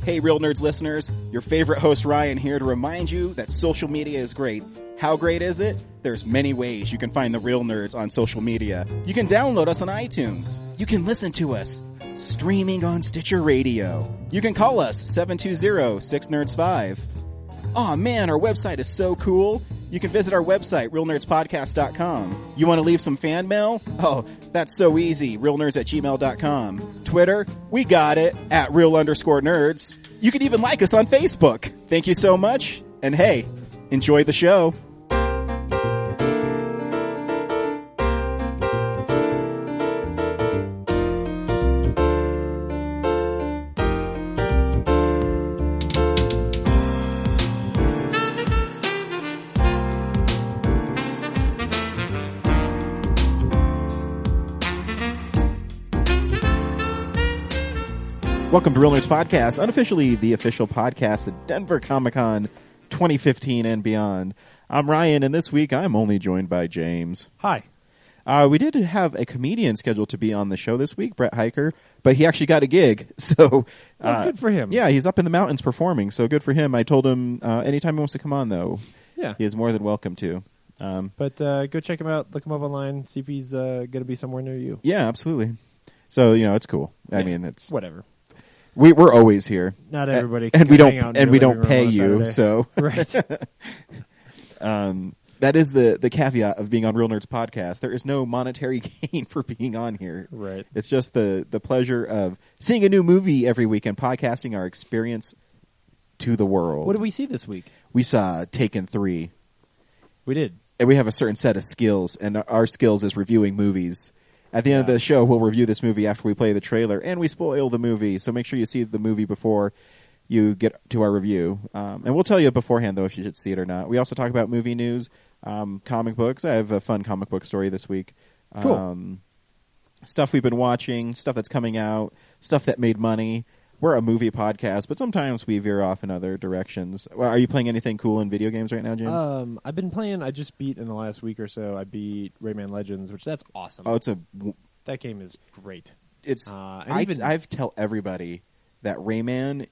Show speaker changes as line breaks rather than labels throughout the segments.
Hey, Real Nerds listeners, your favorite host Ryan here to remind you that social media is great. How great is it? There's many ways you can find the Real Nerds on social media. You can download us on iTunes. You can listen to us streaming on Stitcher Radio. You can call us 720-6nerds5. Aw man, our website is so cool. You can visit our website, realnerdspodcast.com. You want to leave some fan mail? Oh, that's so easy, realnerds@gmail.com. Twitter? We got it, @real_nerds. You can even like us on Facebook. Thank you so much, and hey, enjoy the show. Welcome to Real Nerds Podcast, unofficially the official podcast at Denver Comic-Con 2015 and beyond. I'm Ryan, and this week I'm only joined by James.
Hi.
We did have a comedian scheduled to be on the show this week, Brett Hiker, but he actually got a gig, so...
good for him.
Yeah, he's up in the mountains performing, so good for him. I told him anytime he wants to come on, though, he is more than welcome to.
But go check him out, look him up online, see if he's going to be somewhere near you.
Yeah, absolutely. So, it's cool.
Yeah,
I mean, it's...
Whatever.
We're always here.
Not everybody
and
can
we
hang out
don't
in your living room
pay
on a
you,
Saturday.
so
Right.
That is the caveat of being on Real Nerds Podcast. There is no monetary gain for being on here.
Right.
It's just the pleasure of seeing a new movie every week and podcasting our experience to the world.
What did we see this week?
We saw Taken 3.
We did.
And we have a certain set of skills, and our skills is reviewing movies. At the end of the show, we'll review this movie after we play the trailer, and we spoil the movie. So make sure you see the movie before you get to our review. And we'll tell you beforehand, though, if you should see it or not. We also talk about movie news, comic books. I have a fun comic book story this week.
Cool.
Stuff we've been watching, stuff that's coming out, stuff that made money. We're a movie podcast, but sometimes we veer off in other directions. Well, are you playing anything cool in video games right now, James?
I've been playing. I just beat in the last week or so. I beat Rayman Legends, which that's awesome.
Oh,
that game is great.
It's. I've tell everybody that Rayman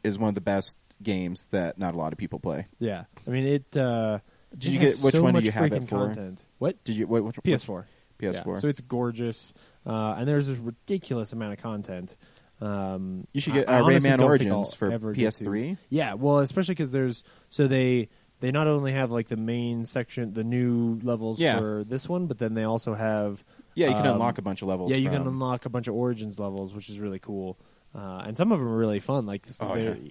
is one of the best games that not a lot of people play.
Yeah, I mean it.
Did you get which one? Did you have it for?
Content. What
did you? Which
PS4.
PS4.
Yeah, so it's gorgeous, and there's a ridiculous amount of content.
You should get Rayman Origins for PS3.
Yeah, well, especially because they not only have like the main section, the new levels for this one, but then they also have
you can unlock a bunch of levels.
Yeah, you can unlock a bunch of Origins levels, which is really cool, and some of them are really fun. Like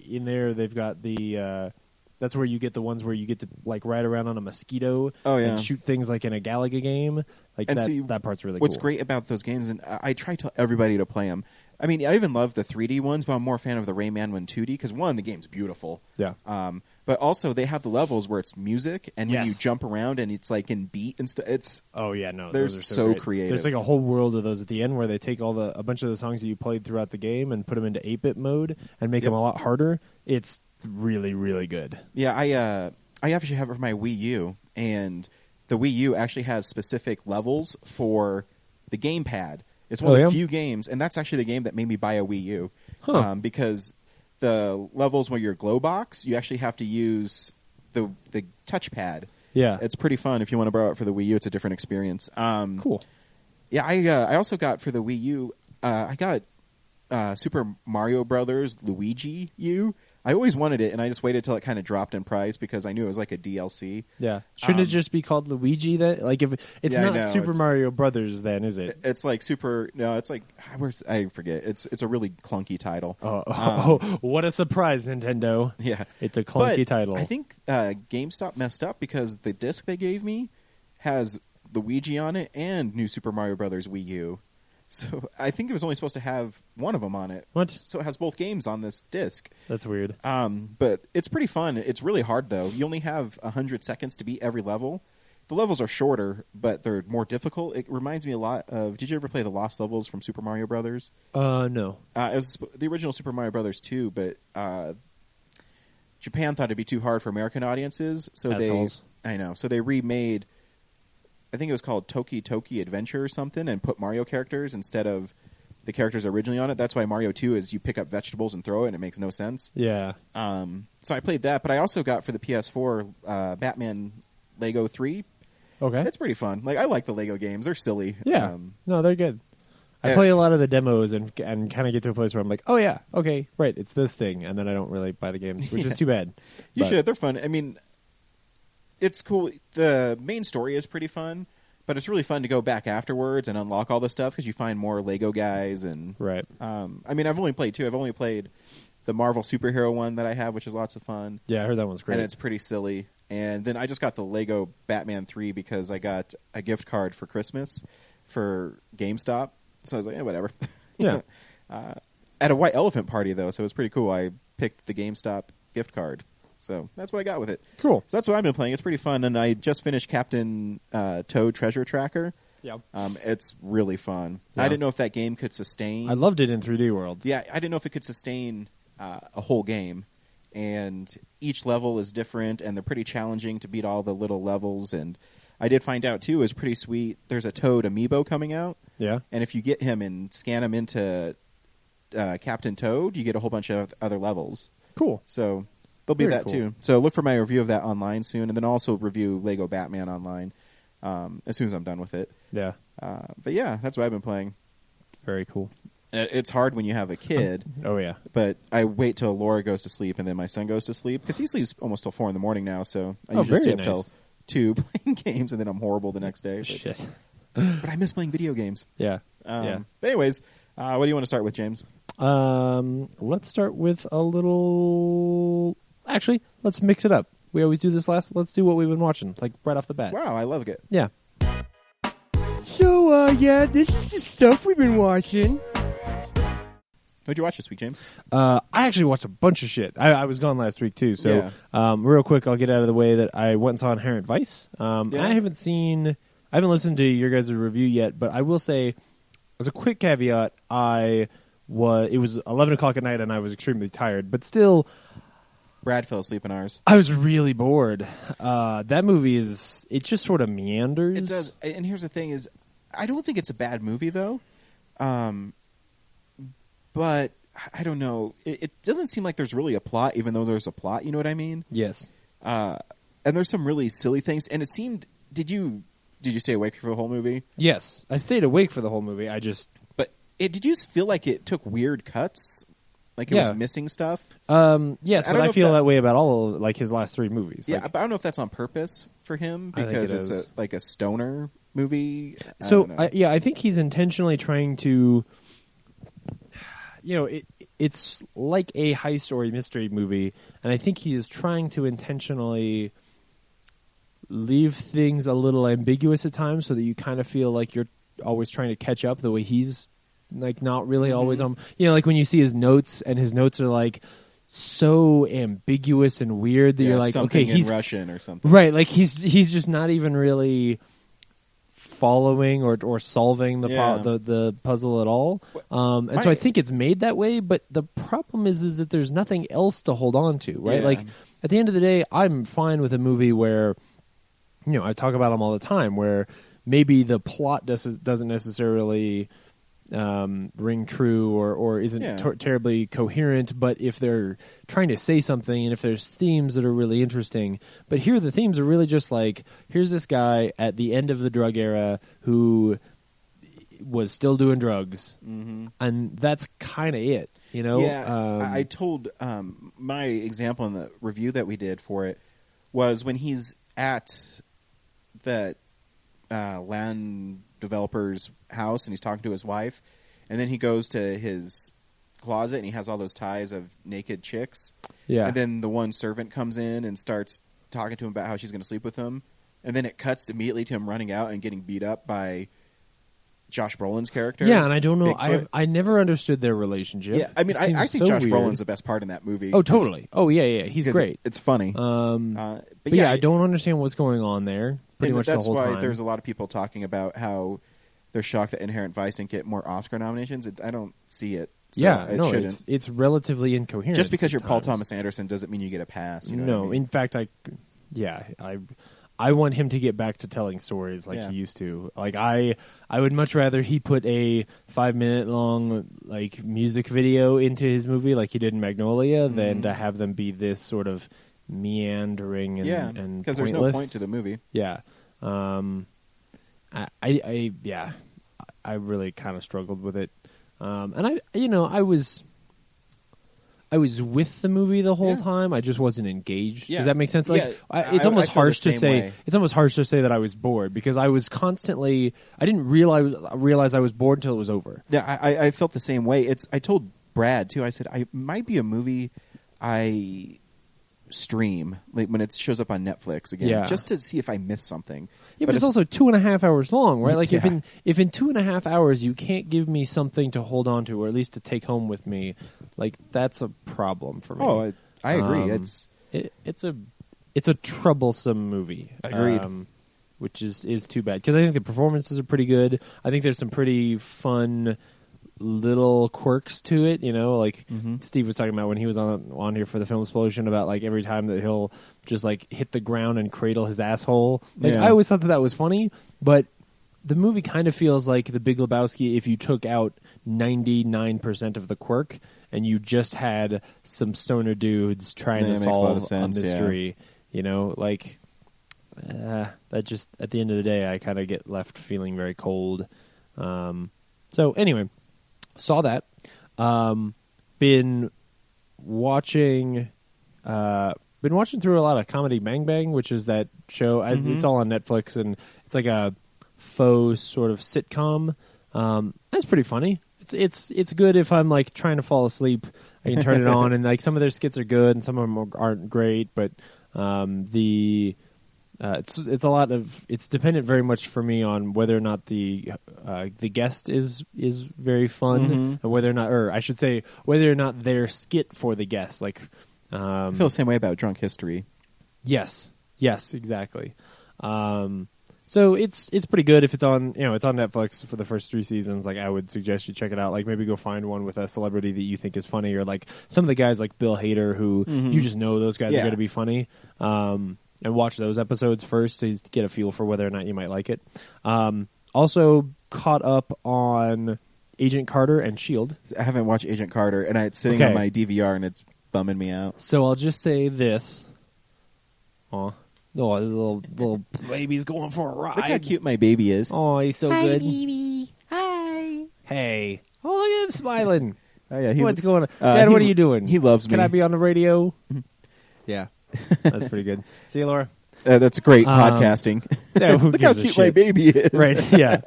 in there, they've got the that's where you get the ones where you get to like ride around on a mosquito and shoot things like in a Galaga game. Like that part's really cool.
What's great about those games, and I try to tell everybody to play them. I mean, I even love the 3D ones, but I'm more a fan of the Rayman one 2D because, one, the game's beautiful.
Yeah.
But also, they have the levels where it's music, and when you jump around and it's like in beat and stuff, it's...
Oh, yeah, no.
They're
those are
so
great.
creative.
There's like a whole world of those at the end where they take a bunch of the songs that you played throughout the game and put them into 8-bit mode and make them a lot harder. It's really, really good.
Yeah, I actually have it for my Wii U, and the Wii U actually has specific levels for the gamepad. It's one of the few games, and that's actually the game that made me buy a Wii U. Because the levels where you're glow box, you actually have to use the touchpad.
Yeah.
It's pretty fun if you want to borrow it for the Wii U. It's a different experience.
Cool.
Yeah, I also got for the Wii U, I got Super Mario Brothers Luigi U. I always wanted it, and I just waited till it kind of dropped in price because I knew it was like a DLC.
Yeah. Shouldn't it just be called Luigi then? Like if it's not Super Mario Brothers then, is it?
It's like it's like I forget. It's a really clunky title.
What a surprise, Nintendo.
Yeah.
It's a clunky title.
I think GameStop messed up because the disc they gave me has Luigi on it and New Super Mario Brothers Wii U. So I think it was only supposed to have one of them on it.
What?
So it has both games on this disc.
That's weird.
But it's pretty fun. It's really hard, though. You only have 100 seconds to beat every level. The levels are shorter, but they're more difficult. It reminds me a lot of... Did you ever play the Lost Levels from Super Mario Brothers?
No.
It was the original Super Mario Brothers 2, but Japan thought it'd be too hard for American audiences. So So they remade... I think it was called Toki Toki Adventure or something, and put Mario characters instead of the characters originally on it. That's why Mario 2 is you pick up vegetables and throw it, and it makes no sense.
Yeah.
So I played that, but I also got for the PS4 Batman Lego 3.
Okay.
It's pretty fun. Like, I like the Lego games. They're silly.
Yeah. No, they're good. I play a lot of the demos and kind of get to a place where I'm like, oh, yeah, okay, right, it's this thing. And then I don't really buy the games, which is too bad.
You should. They're fun. I mean, it's cool. The main story is pretty fun, but it's really fun to go back afterwards and unlock all the stuff because you find more Lego guys. And
right.
I mean, I've only played 2. I've only played the Marvel superhero one that I have, which is lots of fun.
Yeah, I heard that one's great.
And it's pretty silly. And then I just got the Lego Batman 3 because I got a gift card for Christmas for GameStop. So I was like, whatever.
Yeah.
At a White Elephant party, though, so it was pretty cool. I picked the GameStop gift card. So that's what I got with it.
Cool.
So that's what I've been playing. It's pretty fun. And I just finished Captain Toad Treasure Tracker.
Yeah.
It's really fun.
Yeah.
I didn't know if that game could sustain.
I loved it in 3D Worlds.
Yeah, I didn't know if it could sustain a whole game. And each level is different, and they're pretty challenging to beat all the little levels. And I did find out, too, is pretty sweet. There's a Toad amiibo coming out.
Yeah.
And if you get him and scan him into Captain Toad, you get a whole bunch of other levels.
Cool.
So there'll be
Very
that,
cool.
too. So look for my review of that online soon, and then also review Lego Batman online as soon as I'm done with it.
Yeah.
But, yeah, that's what I've been playing.
Very cool.
It's hard when you have a kid.
Oh, yeah.
But I wait till Laura goes to sleep, and then my son goes to sleep, because he sleeps almost till 4 in the morning now, so I usually stay up till 2 playing games, and then I'm horrible the next day. But,
Shit.
but I miss playing video games.
Yeah.
But anyways, what do you want to start with, James?
Let's start with a little... Actually, let's mix it up. We always do this last. Let's do what we've been watching, like right off the bat.
Wow, I love it.
Yeah.
So, this is the stuff we've been watching.
What'd you watch this week, James?
I actually watched a bunch of shit. I was gone last week, too. So, real quick, I'll get out of the way that I went and saw Inherent Vice. I haven't listened to your guys' review yet, but I will say, as a quick caveat, it was 11 o'clock at night and I was extremely tired, but still...
Brad fell asleep in ours.
I was really bored. That movie it just sort of meanders.
It does. And here's the thing is, I don't think it's a bad movie, though. But I don't know. It doesn't seem like there's really a plot, even though there's a plot. You know what I mean?
Yes.
And there's some really silly things. And it seemed. Did you stay awake for the whole movie?
Yes, I stayed awake for the whole movie.
But did you feel like it took weird cuts? Like it was missing stuff?
Yes, but I feel that way about all of, his last 3 movies.
Yeah, but I don't know if that's on purpose for him because it's a stoner movie.
I think he's intentionally trying to. It's like a heist or a mystery movie, and I think he is trying to intentionally leave things a little ambiguous at times so that you kind of feel like you're always trying to catch up the way he's not really always on. Like when you see his notes, and his notes are so ambiguous and weird that you're like, okay, he's
Russian or something,
right? Like he's just not even really following or solving the puzzle at all. And so I think it's made that way, but the problem is that there's nothing else to hold on to, right?
Yeah.
Like at the end of the day, I'm fine with a movie where I talk about them all the time, where maybe the plot doesn't necessarily ring true or isn't terribly coherent, but if they're trying to say something and if there's themes that are really interesting. But here the themes are really just like, here's this guy at the end of the drug era who was still doing drugs, and that's kind of it,
Yeah, I told my example in the review that we did for it was when he's at the land developer's house and he's talking to his wife, and then he goes to his closet and he has all those ties of naked chicks. Yeah. And then the one servant comes in and starts talking to him about how she's going to sleep with him, and then it cuts immediately to him running out and getting beat up by Josh Brolin's character.
Yeah, and I don't know. I never understood their relationship.
Yeah, I mean, I think Josh Brolin's the best part in that movie.
Oh, totally. Oh, yeah, he's great.
It's funny.
But I don't understand what's going on there. Pretty much the whole time.
That's why there's a lot of people talking about how they're shocked that Inherent Vice didn't get more Oscar nominations. I don't see it. So it shouldn't.
It's relatively incoherent.
Just because you're Paul Thomas Anderson doesn't mean you get a pass. You know what I mean?
In fact, I want him to get back to telling stories like he used to. Like I would much rather he put a 5-minute long like music video into his movie like he did in Magnolia than to have them be this sort of meandering and
because there's no point to the movie.
Yeah. I really kind of struggled with it. And I was with the movie the whole time. I just wasn't engaged. Does that make sense? Like, it's almost harsh to say. It's almost harsh to say that I was bored because I was constantly. I didn't realize I was bored until it was over.
Yeah, I felt the same way. I told Brad too. I said I might be a movie I stream like when it shows up on Netflix again, just to see if I miss something.
Yeah, but it's also 2.5 hours long, right? Like if in 2.5 hours you can't give me something to hold on to, or at least to take home with me, like that's a problem for me.
Oh, I agree.
It's a troublesome movie.
Agreed.
Which is too bad because I think the performances are pretty good. I think there's some pretty fun little quirks to it, like Steve was talking about when he was on here for the Film Explosion about like every time that he'll just like hit the ground and cradle his asshole. Like I always thought that was funny, but the movie kind of feels like The Big Lebowski if you took out 99% of the quirk and you just had some stoner dudes trying to solve a mystery. That just at the end of the day I kind of get left feeling very cold. So anyway, saw that. Been watching through a lot of Comedy Bang Bang, which is that show. It's all on Netflix, and it's like a faux sort of sitcom. That's pretty funny. It's good if I'm like trying to fall asleep. I can turn it on, and like some of their skits are good, and some of them aren't great. But it's a lot of it's dependent very much for me on whether or not the guest is very fun and whether or not, or I should say whether or not their skit for the guest like
I feel the same way about Drunk History.
Yes, exactly. So it's pretty good if it's on it's on Netflix for the first 3 seasons. Like I would suggest you check it out. Like maybe go find one with a celebrity that you think is funny, or like some of the guys like Bill Hader who you just know those guys are going to be funny. And watch those episodes first to get a feel for whether or not you might like it. Also caught up on Agent Carter and S.H.I.E.L.D.
I haven't watched Agent Carter, and it's sitting on my DVR, and it's bumming me out.
So I'll just say this. Oh, little baby's going for a ride.
Look how cute my baby is.
Oh, he's so good.
Hi, baby. Hi.
Hey. Oh, look at him smiling.
Oh, yeah,
what's going on? Dad, what are you doing?
He loves me.
Can I be on the radio? Yeah. That's pretty good. See you, Laura.
That's great podcasting.
Yeah,
look how cute my baby is.
Right, yeah.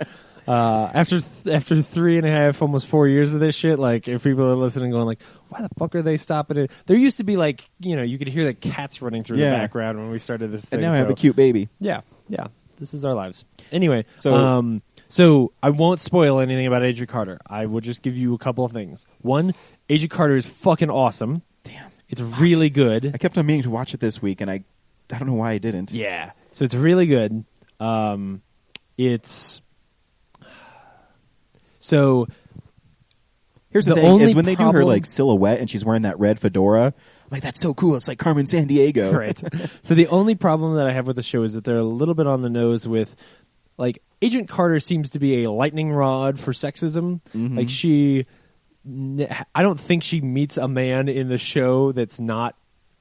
After 3.5, almost 4 years of this shit, like if people are listening going like, why the fuck are they stopping it? There used to be like, you could hear the cats running through the background when we started this thing.
And now I have a cute baby.
Yeah. This is our lives. Anyway, so I won't spoil anything about Agent Carter. I will just give you a couple of things. One, Agent Carter is fucking awesome.
Damn.
It's really good.
I kept on meaning to watch it this week, and I don't know why I didn't.
Yeah. So it's really good. So
here's the thing: is when they do her like silhouette and she's wearing that red fedora, I'm like, that's so cool. It's like Carmen Sandiego.
Right. So the only problem that I have with the show is that they're a little bit on the nose with, like, Agent Carter seems to be a lightning rod for sexism. Like I don't think she meets a man in the show that's not.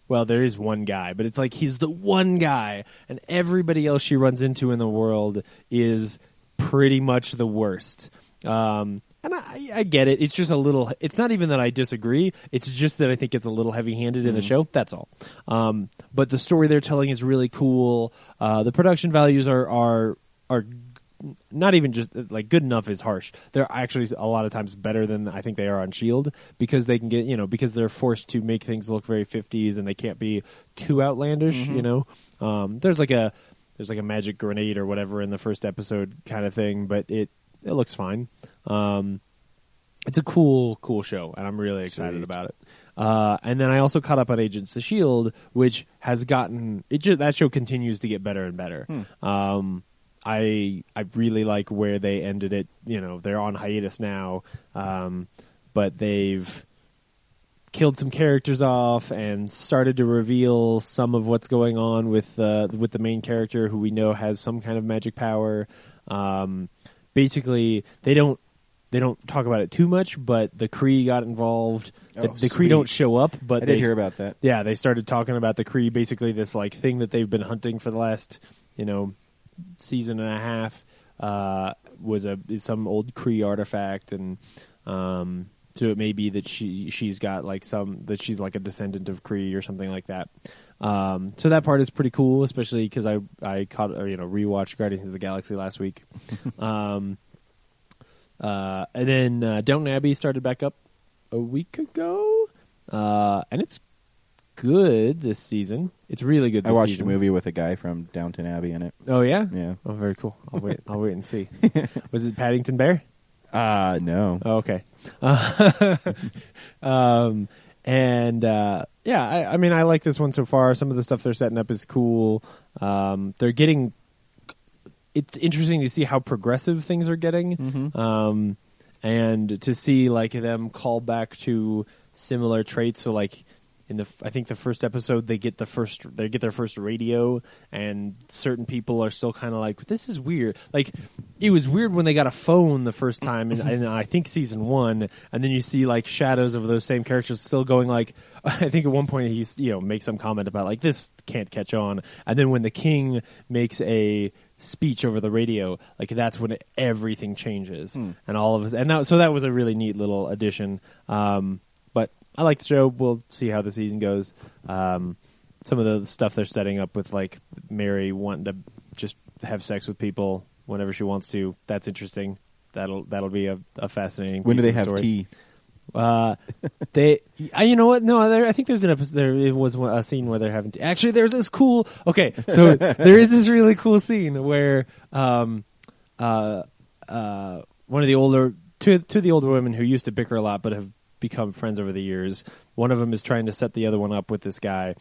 Well, there is one guy, but it's like he's the one guy, and everybody else she runs into in the world is pretty much the worst. And I get it. It's just a little. It's not even that I disagree. It's just that I think it's a little heavy-handed in the show. That's all. But the story they're telling is really cool. The production values are not even just like good enough is harsh. They're actually a lot of times better than I think they are on S.H.I.E.L.D. because they can get because they're forced to make things look very 50s and they can't be too outlandish. There's like a magic grenade or whatever in the first episode kind of thing, but it looks fine. It's a cool show, and I'm really excited about it. And then I also caught up on Agents of S.H.I.E.L.D., which has gotten that show continues to get better and better. I really like where they ended it. They're on hiatus now, but they've killed some characters off and started to reveal some of what's going on with the main character, who we know has some kind of magic power. Basically, they don't talk about it too much, but the Kree got involved. The Kree don't show up, but
I did hear about that.
Yeah, they started talking about the Kree, basically this like thing that they've been hunting for the last season and a half. Is some old Kree artifact, and so it may be that she's got like she's like a descendant of Kree or something like that. So that part is pretty cool, especially because I rewatched Guardians of the Galaxy last week. And then Downton Abbey started back up a week ago, and it's good this season. It's really good this season.
I watched a movie with a guy from Downton Abbey in it.
Oh, yeah?
Yeah.
Oh, very cool. I'll wait and see. Was it Paddington Bear?
No.
Oh, okay. I mean, I like this one so far. Some of the stuff they're setting up is cool. It's interesting to see how progressive things are getting, and to see like them call back to similar traits. So like I think the first episode they get their first radio, and certain people are still kind of like, this is weird. Like it was weird when they got a phone the first time in I think season 1, and then you see like shadows of those same characters still going like, I think at one point he's makes some comment about like, this can't catch on, and then when the king makes a speech over the radio, like that's when everything changes, and all of us. And now, so that was a really neat little addition. But I like the show. We'll see how the season goes. Some of the stuff they're setting up with like Mary wanting to just have sex with people whenever she wants to. That's interesting. That'll be a fascinating.
When do they have
story.
tea?
You know what? No, I think there's an episode. There was a scene where they're having tea. Actually, there's this cool. Okay, so there is this really cool scene where one of the older two of the older women who used to bicker a lot but have become friends over the years. One of them is trying to set the other one up with this guy,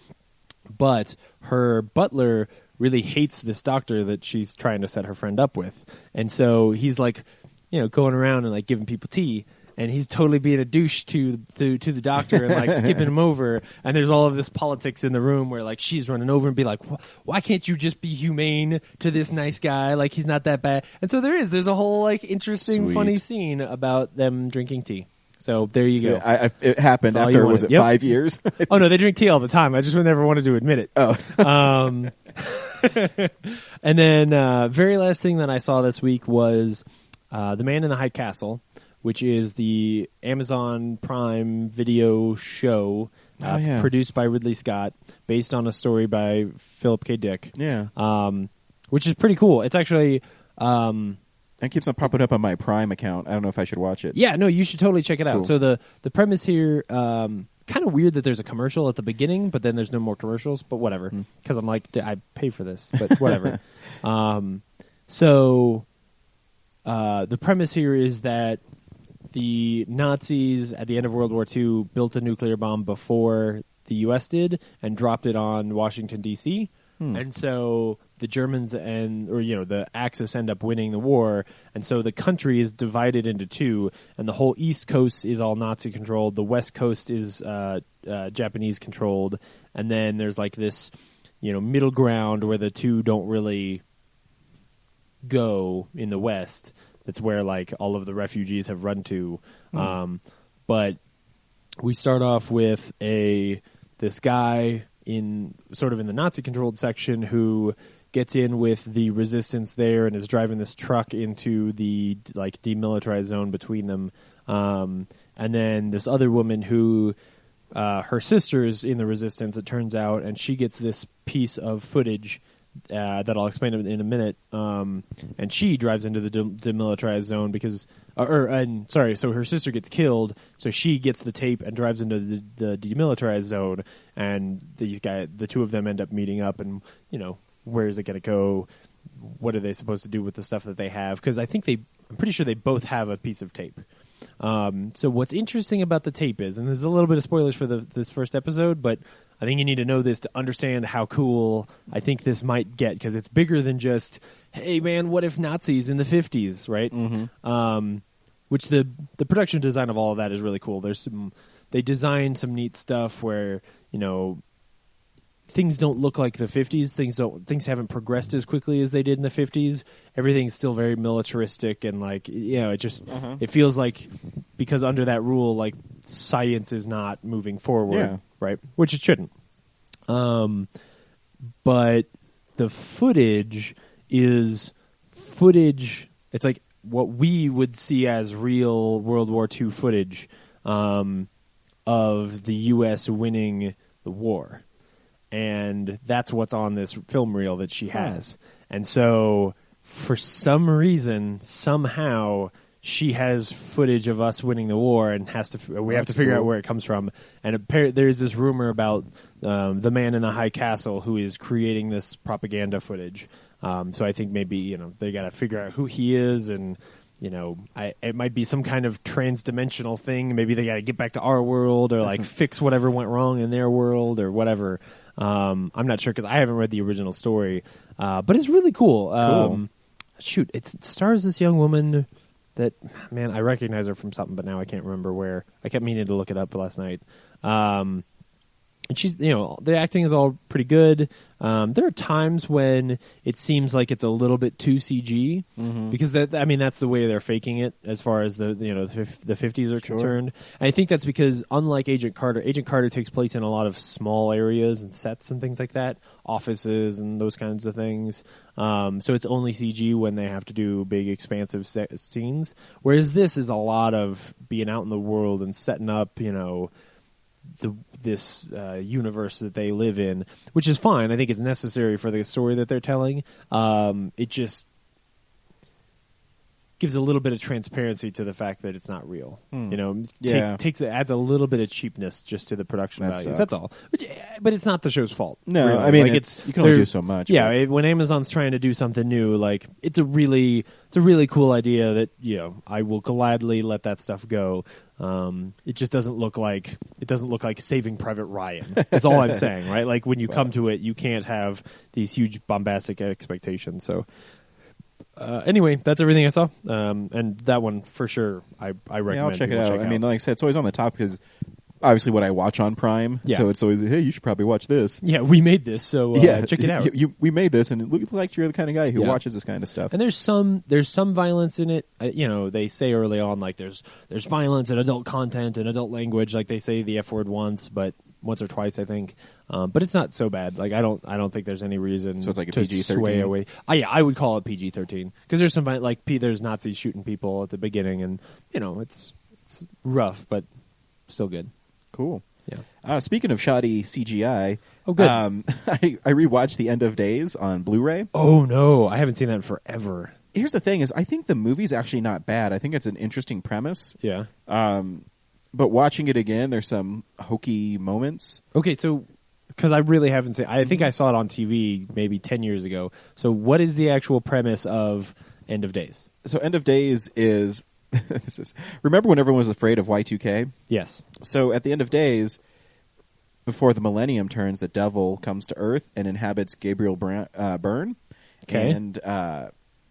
but her butler really hates this doctor that she's trying to set her friend up with, and so he's like, going around and like giving people tea. And he's totally being a douche to the doctor and like skipping him over. And there's all of this politics in the room where like she's running over and be like, why can't you just be humane to this nice guy? Like he's not that bad. And so there's a whole like interesting, funny scene about them drinking tea. So there you go.
It happened after, was it 5 years?
Oh no, they drink tea all the time. I just never wanted to admit it.
Oh.
And then very last thing that I saw this week was The Man in the High Castle, which is the Amazon Prime Video show produced by Ridley Scott, based on a story by Philip K. Dick.
Yeah.
Which is pretty cool. It's actually...
that keeps on popping up on my Prime account. I don't know if I should watch it.
Yeah, no, you should totally check it out.
Cool.
So the premise here, kind of weird that there's a commercial at the beginning, but then there's no more commercials, but whatever. Because I'm like, I pay for this, but whatever. So the premise here is that the Nazis at the end of World War II built a nuclear bomb before the U.S. did and dropped it on Washington, D.C., and so the Germans the Axis end up winning the war, and so the country is divided into two, and the whole East Coast is all Nazi controlled, the West Coast is Japanese controlled, and then there's like this middle ground where the two don't really go in the West. That's where like all of the refugees have run to. But we start off with this guy in the Nazi controlled section who gets in with the resistance there and is driving this truck into the like demilitarized zone between them. And then this other woman who her sister's in the resistance, it turns out, and she gets this piece of footage that I'll explain in a minute, and she drives into the demilitarized zone so her sister gets killed, so she gets the tape and drives into the demilitarized zone, and the two of them end up meeting up, and where is it going to go? What are they supposed to do with the stuff that they have? Because I'm pretty sure they both have a piece of tape. So what's interesting about the tape is, and there's a little bit of spoilers for this first episode, but I think you need to know this to understand how cool I think this might get, because it's bigger than just, hey man, what if Nazis in the 50s, right? Mm-hmm. Which the production design of all of that is really cool. There's they design some neat stuff where, you know, things don't look like the 50s. Things haven't progressed as quickly as they did in the 50s. Everything's still very militaristic and like, you know, it just it feels like because under that rule, like science is not moving forward, right? Which it shouldn't. But the footage is footage. It's like what we would see as real World War II footage of the U.S. winning the war. And that's what's on this film reel that she has. And so, for some reason, somehow, she has footage of us winning the war, and we have to figure out where it comes from. And there's this rumor about the man in a high castle who is creating this propaganda footage. So I think maybe, you know, they got to figure out who he is, and you know, it might be some kind of trans-dimensional thing. Maybe they got to get back to our world, or like fix whatever went wrong in their world, or whatever. I'm not sure because I haven't read the original story, but it's really cool. Shoot, it stars this young woman that, man, I recognize her from something, but now I can't remember where. I kept meaning to look it up last night. And she's, you know, the acting is all pretty good. There are times when it seems like it's a little bit too CG because that's the way they're faking it as far as the 50s are concerned. And I think that's because unlike Agent Carter takes place in a lot of small areas and sets and things like that, offices and those kinds of things. So it's only CG when they have to do big expansive scenes. Whereas this is a lot of being out in the world and setting up, you know, this universe that they live in, which is fine. I think it's necessary for the story that they're telling. It just gives a little bit of transparency to the fact that it's not real. You know, adds a little bit of cheapness just to the production values.
Sucks.
That's all. But it's not the show's fault.
No,
really.
I mean,
like
you can only do so much.
Yeah, when Amazon's trying to do something new, like it's a really cool idea that, you know, I will gladly let that stuff go. It just doesn't look like Saving Private Ryan. That's all I'm saying, right? Like when you come to it, you can't have these huge bombastic expectations. So anyway, that's everything I saw, and that one for sure I recommend.
Yeah, I'll check it out. I mean, like I said, it's always on the top because obviously what I watch on Prime. Yeah. So it's always, hey, you should probably watch this.
Yeah, we made this, so check it out.
We made this, and it looks like you're the kind of guy who watches this kind of stuff.
And there's some violence in it. You know, they say early on, like there's violence and adult content and adult language. Like they say the F word once or twice, I think. But it's not so bad. Like I don't think there's any reason.
So it's like a
to
PG-13.
Sway away. I would call it PG-13 because there's some like there's Nazis shooting people at the beginning, and you know it's rough, but still good.
Cool.
Yeah.
Speaking of shoddy CGI,
good.
I rewatched The End of Days on Blu-ray.
Oh no, I haven't seen that in forever.
Here's the thing: is I think the movie's actually not bad. I think it's an interesting premise.
Yeah.
But watching it again, there's some hokey moments.
Okay, so because I really haven't seen, I think I saw it on TV maybe 10 years ago. So what is the actual premise of End of Days?
So End of Days is. Remember when everyone was afraid of Y2K?
Yes.
So at the end of days, before the millennium turns, the devil comes to Earth and inhabits Gabriel Byrne.
Okay.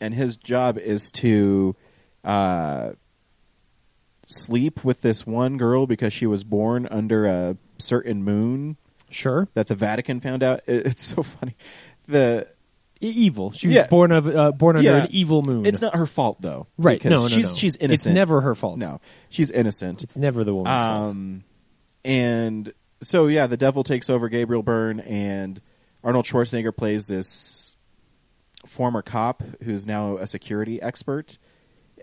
And his job is to sleep with this one girl because she was born under a certain moon.
Sure.
That the Vatican found out. It's so funny.
Evil. She was born under an evil moon.
It's not her fault, though.
Right. No.
She's innocent.
It's never her fault.
No. She's innocent.
It's never the woman's fault.
And so, the devil takes over Gabriel Byrne, and Arnold Schwarzenegger plays this former cop who's now a security expert,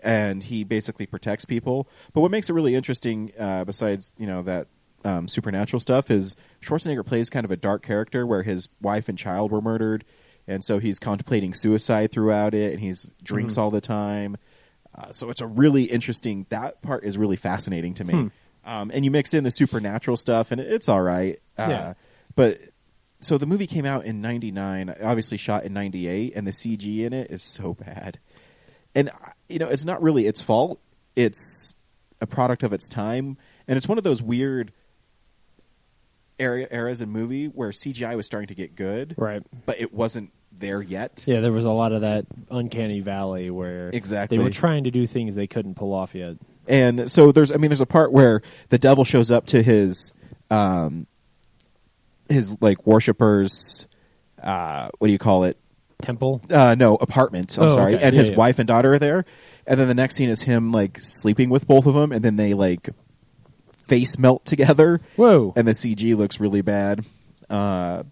and he basically protects people. But what makes it really interesting, besides, that supernatural stuff, is Schwarzenegger plays kind of a dark character where his wife and child were murdered. And so he's contemplating suicide throughout it, and he's drinks all the time. So it's a really interesting. That part is really fascinating to me. And you mix in the supernatural stuff, and it's all right. But so the movie came out in '99, obviously shot in '98, and the CG in it is so bad. And it's not really its fault. It's a product of its time, and it's one of those weird eras in movie where CGI was starting to get good,
right?
But it wasn't there yet.
Yeah, there was a lot of that uncanny valley where
exactly
they were trying to do things they couldn't pull off yet.
And so there's a part where the devil shows up to his like worshippers, what do you call it?
Temple?
No, apartment. I'm sorry.
Okay.
And his wife and daughter are there. And then the next scene is him like sleeping with both of them, and then they like face melt together.
Whoa.
And the CG looks really bad. But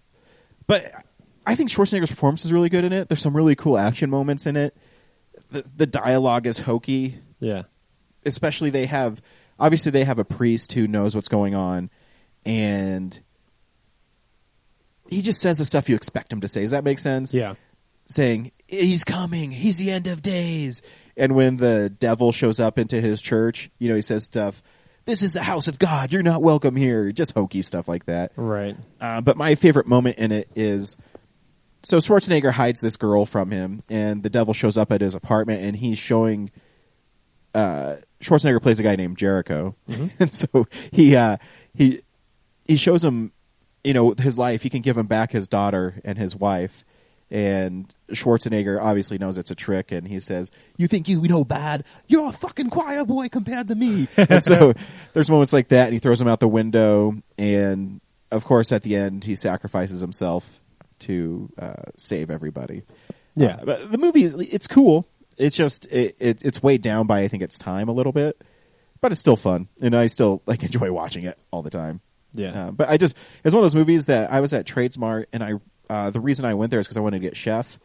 I think Schwarzenegger's performance is really good in it. There's some really cool action moments in it. The dialogue is hokey.
Yeah.
Especially they have a priest who knows what's going on, and he just says the stuff you expect him to say. Does that make sense?
Yeah.
Saying, he's coming, he's the end of days. And when the devil shows up into his church, he says stuff, this is the house of God, you're not welcome here. Just hokey stuff like that.
Right.
But my favorite moment in it is, so Schwarzenegger hides this girl from him, and the devil shows up at his apartment, and he's showing, Schwarzenegger plays a guy named Jericho. Mm-hmm. And so he shows him, his life. He can give him back his daughter and his wife. And Schwarzenegger obviously knows it's a trick, and he says, you think you know bad? You're a fucking choir boy compared to me. And so there's moments like that, and he throws him out the window, and of course at the end he sacrifices himself to save everybody.
Yeah.
But the movie, it's cool. It's just, it's weighed down by, I think, its time a little bit, but it's still fun, and I still enjoy watching it all the time.
Yeah.
But it's one of those movies that I was at Tradesmart, and the reason I went there is because I wanted to get Chef,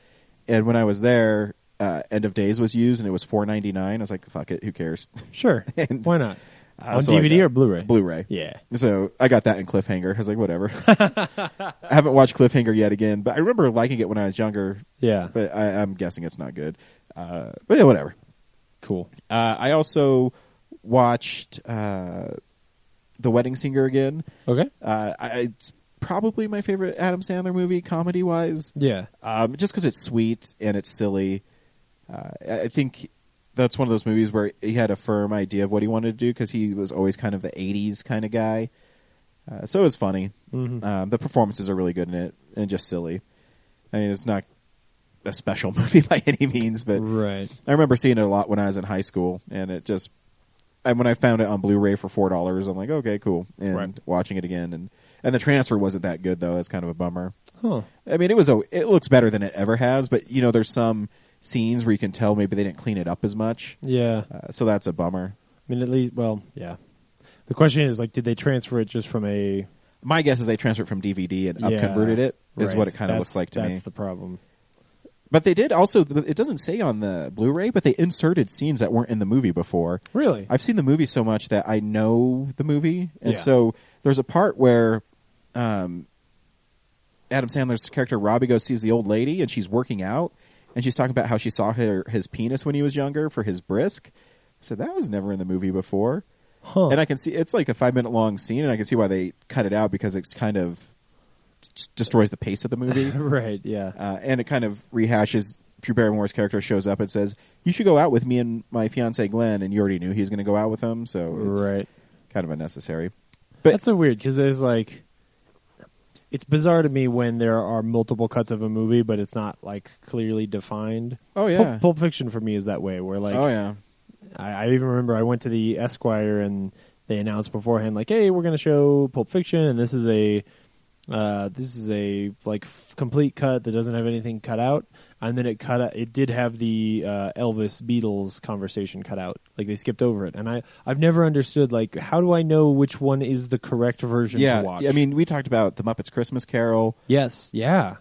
and when I was there, End of Days was used, and it was $4.99. I was like, fuck it, who cares?
Sure.
And,
why not? On
so
DVD or Blu-ray?
Blu-ray.
Yeah.
So I got that in Cliffhanger. I was like, whatever. I haven't watched Cliffhanger yet again, but I remember liking it when I was younger.
Yeah.
But I'm guessing it's not good. But yeah, whatever.
Cool.
I also watched The Wedding Singer again.
Okay.
It's probably my favorite Adam Sandler movie, comedy-wise.
Yeah.
Just because it's sweet and it's silly. I think that's one of those movies where he had a firm idea of what he wanted to do, because he was always kind of the 80s kind of guy. So it was funny. Mm-hmm. The performances are really good in it, and just silly. I mean, it's not a special movie by any means, but
right.
I remember seeing it a lot when I was in high school, and when I found it on Blu-ray for $4, I'm like, okay, cool, and watching it again, and the transfer wasn't that good, though. It's kind of a bummer.
Huh.
I mean, it looks better than it ever has, but there's some scenes where you can tell maybe they didn't clean it up as much. Yeah. So that's a bummer.
I mean, at least, well, yeah. The question is, did they transfer it just from a...
My guess is they transferred it from DVD and up-converted it, is what it kind of looks like to me.
That's the problem.
But they did also, it doesn't say on the Blu-ray, but they inserted scenes that weren't in the movie before.
Really?
I've seen the movie so much that I know the movie. And so there's a part where Adam Sandler's character Robbie sees the old lady, and she's working out, and she's talking about how she saw his penis when he was younger for his brisk. I said, that was never in the movie before. Huh. And I can see, it's like a 5-minute long scene, and I can see why they cut it out, because it's kind of destroys the pace of the movie.
Right, yeah.
And it kind of rehashes, Drew Barrymore's character shows up and says, you should go out with me and my fiancée Glenn, and you already knew he was going to go out with him, so it's kind of unnecessary. But
that's so weird, because there's it's bizarre to me when there are multiple cuts of a movie, but it's not clearly defined.
Oh yeah,
Pulp Fiction for me is that way. Where
oh yeah,
I even remember I went to the Esquire and they announced beforehand hey, we're going to show Pulp Fiction, and this is a complete cut that doesn't have anything cut out. And then it did have the Elvis Beatles conversation cut out. They skipped over it. And I've never understood, how do I know which one is the correct version to watch?
I mean, we talked about The Muppets Christmas Carol.
Yes, yeah.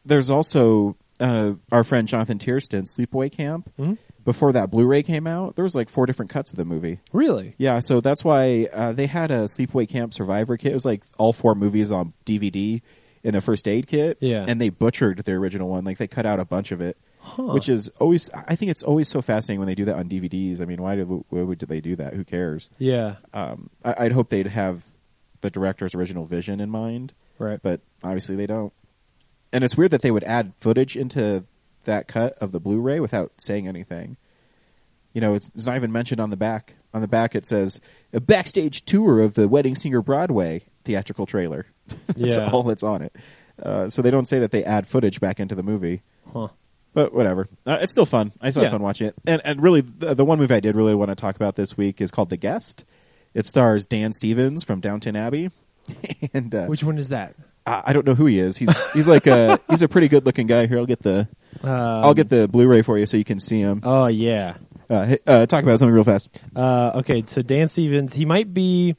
There's also our friend Jonathan Tiersten's Sleepaway Camp. Mm-hmm. Before that Blu-ray came out, there was 4 different cuts of the movie.
Really?
Yeah, so that's why they had a Sleepaway Camp Survivor kit. It was all 4 movies on DVD in a first aid kit.
Yeah.
And they butchered the original one. They cut out a bunch of it. Which is always, I think it's always so fascinating when they do that on DVDs. I mean, why would they do that? Who cares?
Yeah.
I'd hope they'd have the director's original vision in mind.
Right.
But obviously they don't. And it's weird that they would add footage into that cut of the Blu-ray without saying anything. It's not even mentioned on the back. On the back it says, a backstage tour of the Wedding Singer Broadway theatrical trailer. That's all that's on it. So they don't say that they add footage back into the movie.
Huh.
But whatever. It's still fun. I still had fun watching it. And really, the one movie I did really want to talk about this week is called The Guest. It stars Dan Stevens from Downton Abbey. And
which one is that?
I don't know who he is. He's like he's a pretty good looking guy. Here, I'll get the Blu-ray for you so you can see him.
Oh yeah.
Talk about something real fast.
Okay, so Dan Stevens, he might be.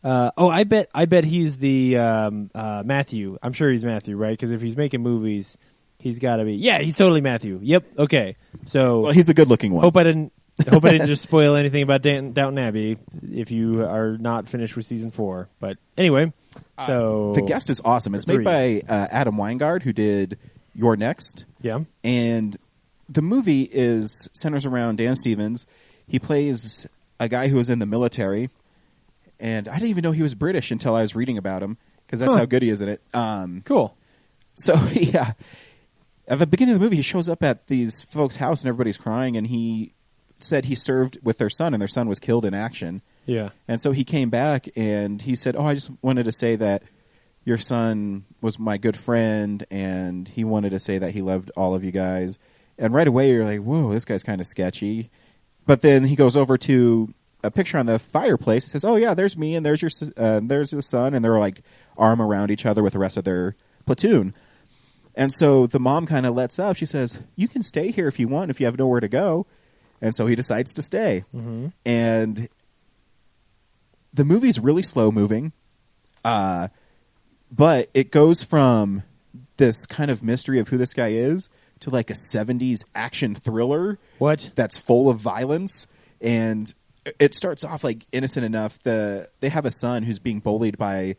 I bet he's the Matthew. I'm sure he's Matthew, right? Because if he's making movies, he's got to be. Yeah, he's totally Matthew. Yep. Okay. So
well, he's the good-looking one.
Hope I didn't just spoil anything about Downton Abbey if you are not finished with season 4. But anyway, so
The Guest is awesome. It's made by Adam Weingard, who did You're Next.
Yeah.
And the movie centers around Dan Stevens. He plays a guy who was in the military. And I didn't even know he was British until I was reading about him, because that's how good he is in it.
Cool.
So, yeah. At the beginning of the movie, he shows up at these folks' house, and everybody's crying, and he said he served with their son, and their son was killed in action.
Yeah.
And so he came back, and he said, I just wanted to say that your son was my good friend, and he wanted to say that he loved all of you guys. And right away, you're like, whoa, this guy's kind of sketchy. But then he goes over to a picture on the fireplace. It says, "Oh yeah, there's me and there's there's the son," and they're like arm around each other with the rest of their platoon. And so the mom kind of lets up. She says, "You can stay here if you want, if you have nowhere to go." And so he decides to stay. Mm-hmm. And the movie's really slow moving, but it goes from this kind of mystery of who this guy is to like a 70s action thriller.
What?
That's full of violence. And it starts off like innocent enough. They have a son who's being bullied by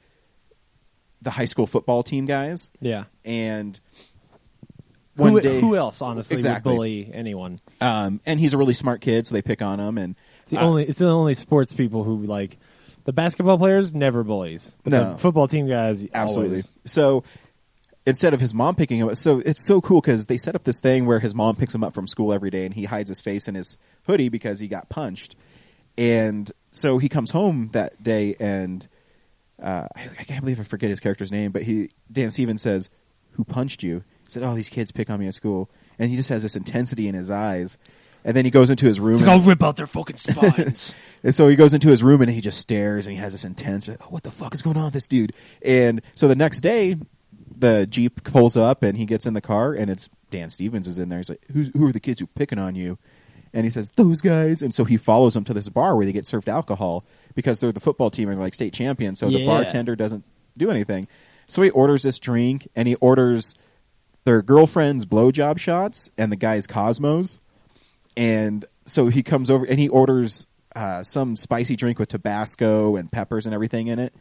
the high school football team guys.
Yeah.
And one day,
who else honestly
exactly.
would bully anyone?
And he's a really smart kid, so they pick on him. And
it's the only sports people who like the basketball players never bullies.
No.
The football team guys
absolutely.
Always.
So instead of his mom picking him up, so it's so cool because they set up this thing where his mom picks him up from school every day, and he hides his face in his hoodie because he got punched. And so he comes home that day, and I can't believe I forget his character's name, but Dan Stevens says, "Who punched you?" He said, "Oh, these kids pick on me at school." And he just has this intensity in his eyes. And then he goes into his room.
It's like, I'll rip out their fucking spines.
And so he goes into his room, and he just stares, and he has this intense, "Oh, what the fuck is going on with this dude?" And so the next day, the Jeep pulls up, and he gets in the car, and it's Dan Stevens is in there. He's like, who are the kids who are picking on you? And he says, "Those guys." And so he follows them to this bar where they get served alcohol because they're the football team and like state champions. So the bartender doesn't do anything. So he orders this drink, and he orders their girlfriend's blowjob shots and the guy's Cosmos. And so he comes over and he orders some spicy drink with Tabasco and peppers and everything in it.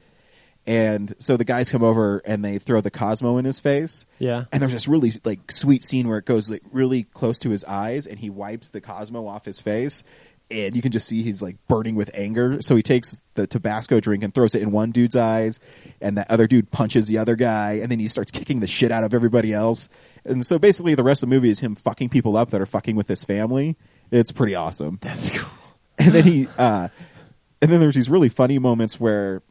And so the guys come over and they throw the Cosmo in his face.
Yeah.
And there's this really like sweet scene where it goes like really close to his eyes, and he wipes the Cosmo off his face, and you can just see he's like burning with anger. So he takes the Tabasco drink and throws it in one dude's eyes, and that other dude punches the other guy, and then he starts kicking the shit out of everybody else. And so basically the rest of the movie is him fucking people up that are fucking with his family. It's pretty awesome.
That's cool.
And then and then there's these really funny moments where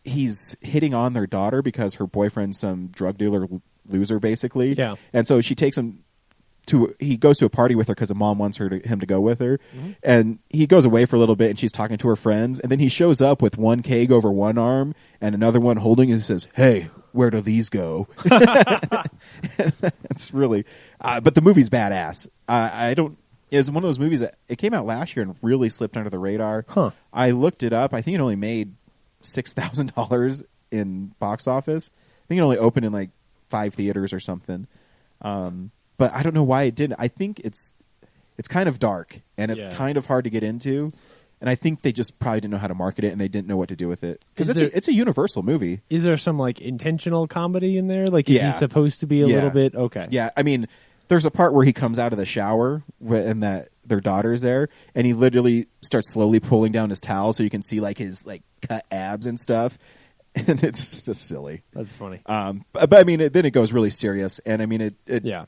he's hitting on their daughter because her boyfriend's some drug dealer loser, basically.
Yeah.
And so she takes him he goes to a party with her because the mom wants him to go with her. Mm-hmm. And he goes away for a little bit, and she's talking to her friends. And then he shows up with one keg over one arm and another one holding it, and says, "Hey, where do these go?" It's really, but the movie's badass. It was one of those movies that it came out last year and really slipped under the radar.
Huh.
I looked it up. I think it only made $6,000 in box office. I think it only opened in like 5 theaters or something. But I don't know why it didn't. I think it's kind of dark, and it's kind of hard to get into. And I think they just probably didn't know how to market it, and they didn't know what to do with it. Because it's a Universal movie.
Is there some like intentional comedy in there? Like, is he supposed to be a little bit? Okay.
Yeah, I mean, there's a part where he comes out of the shower and that their daughter's there, and he literally starts slowly pulling down his towel so you can see like his like cut abs and stuff. And it's just silly.
That's funny.
But I mean, then it goes really serious, and I mean,
yeah.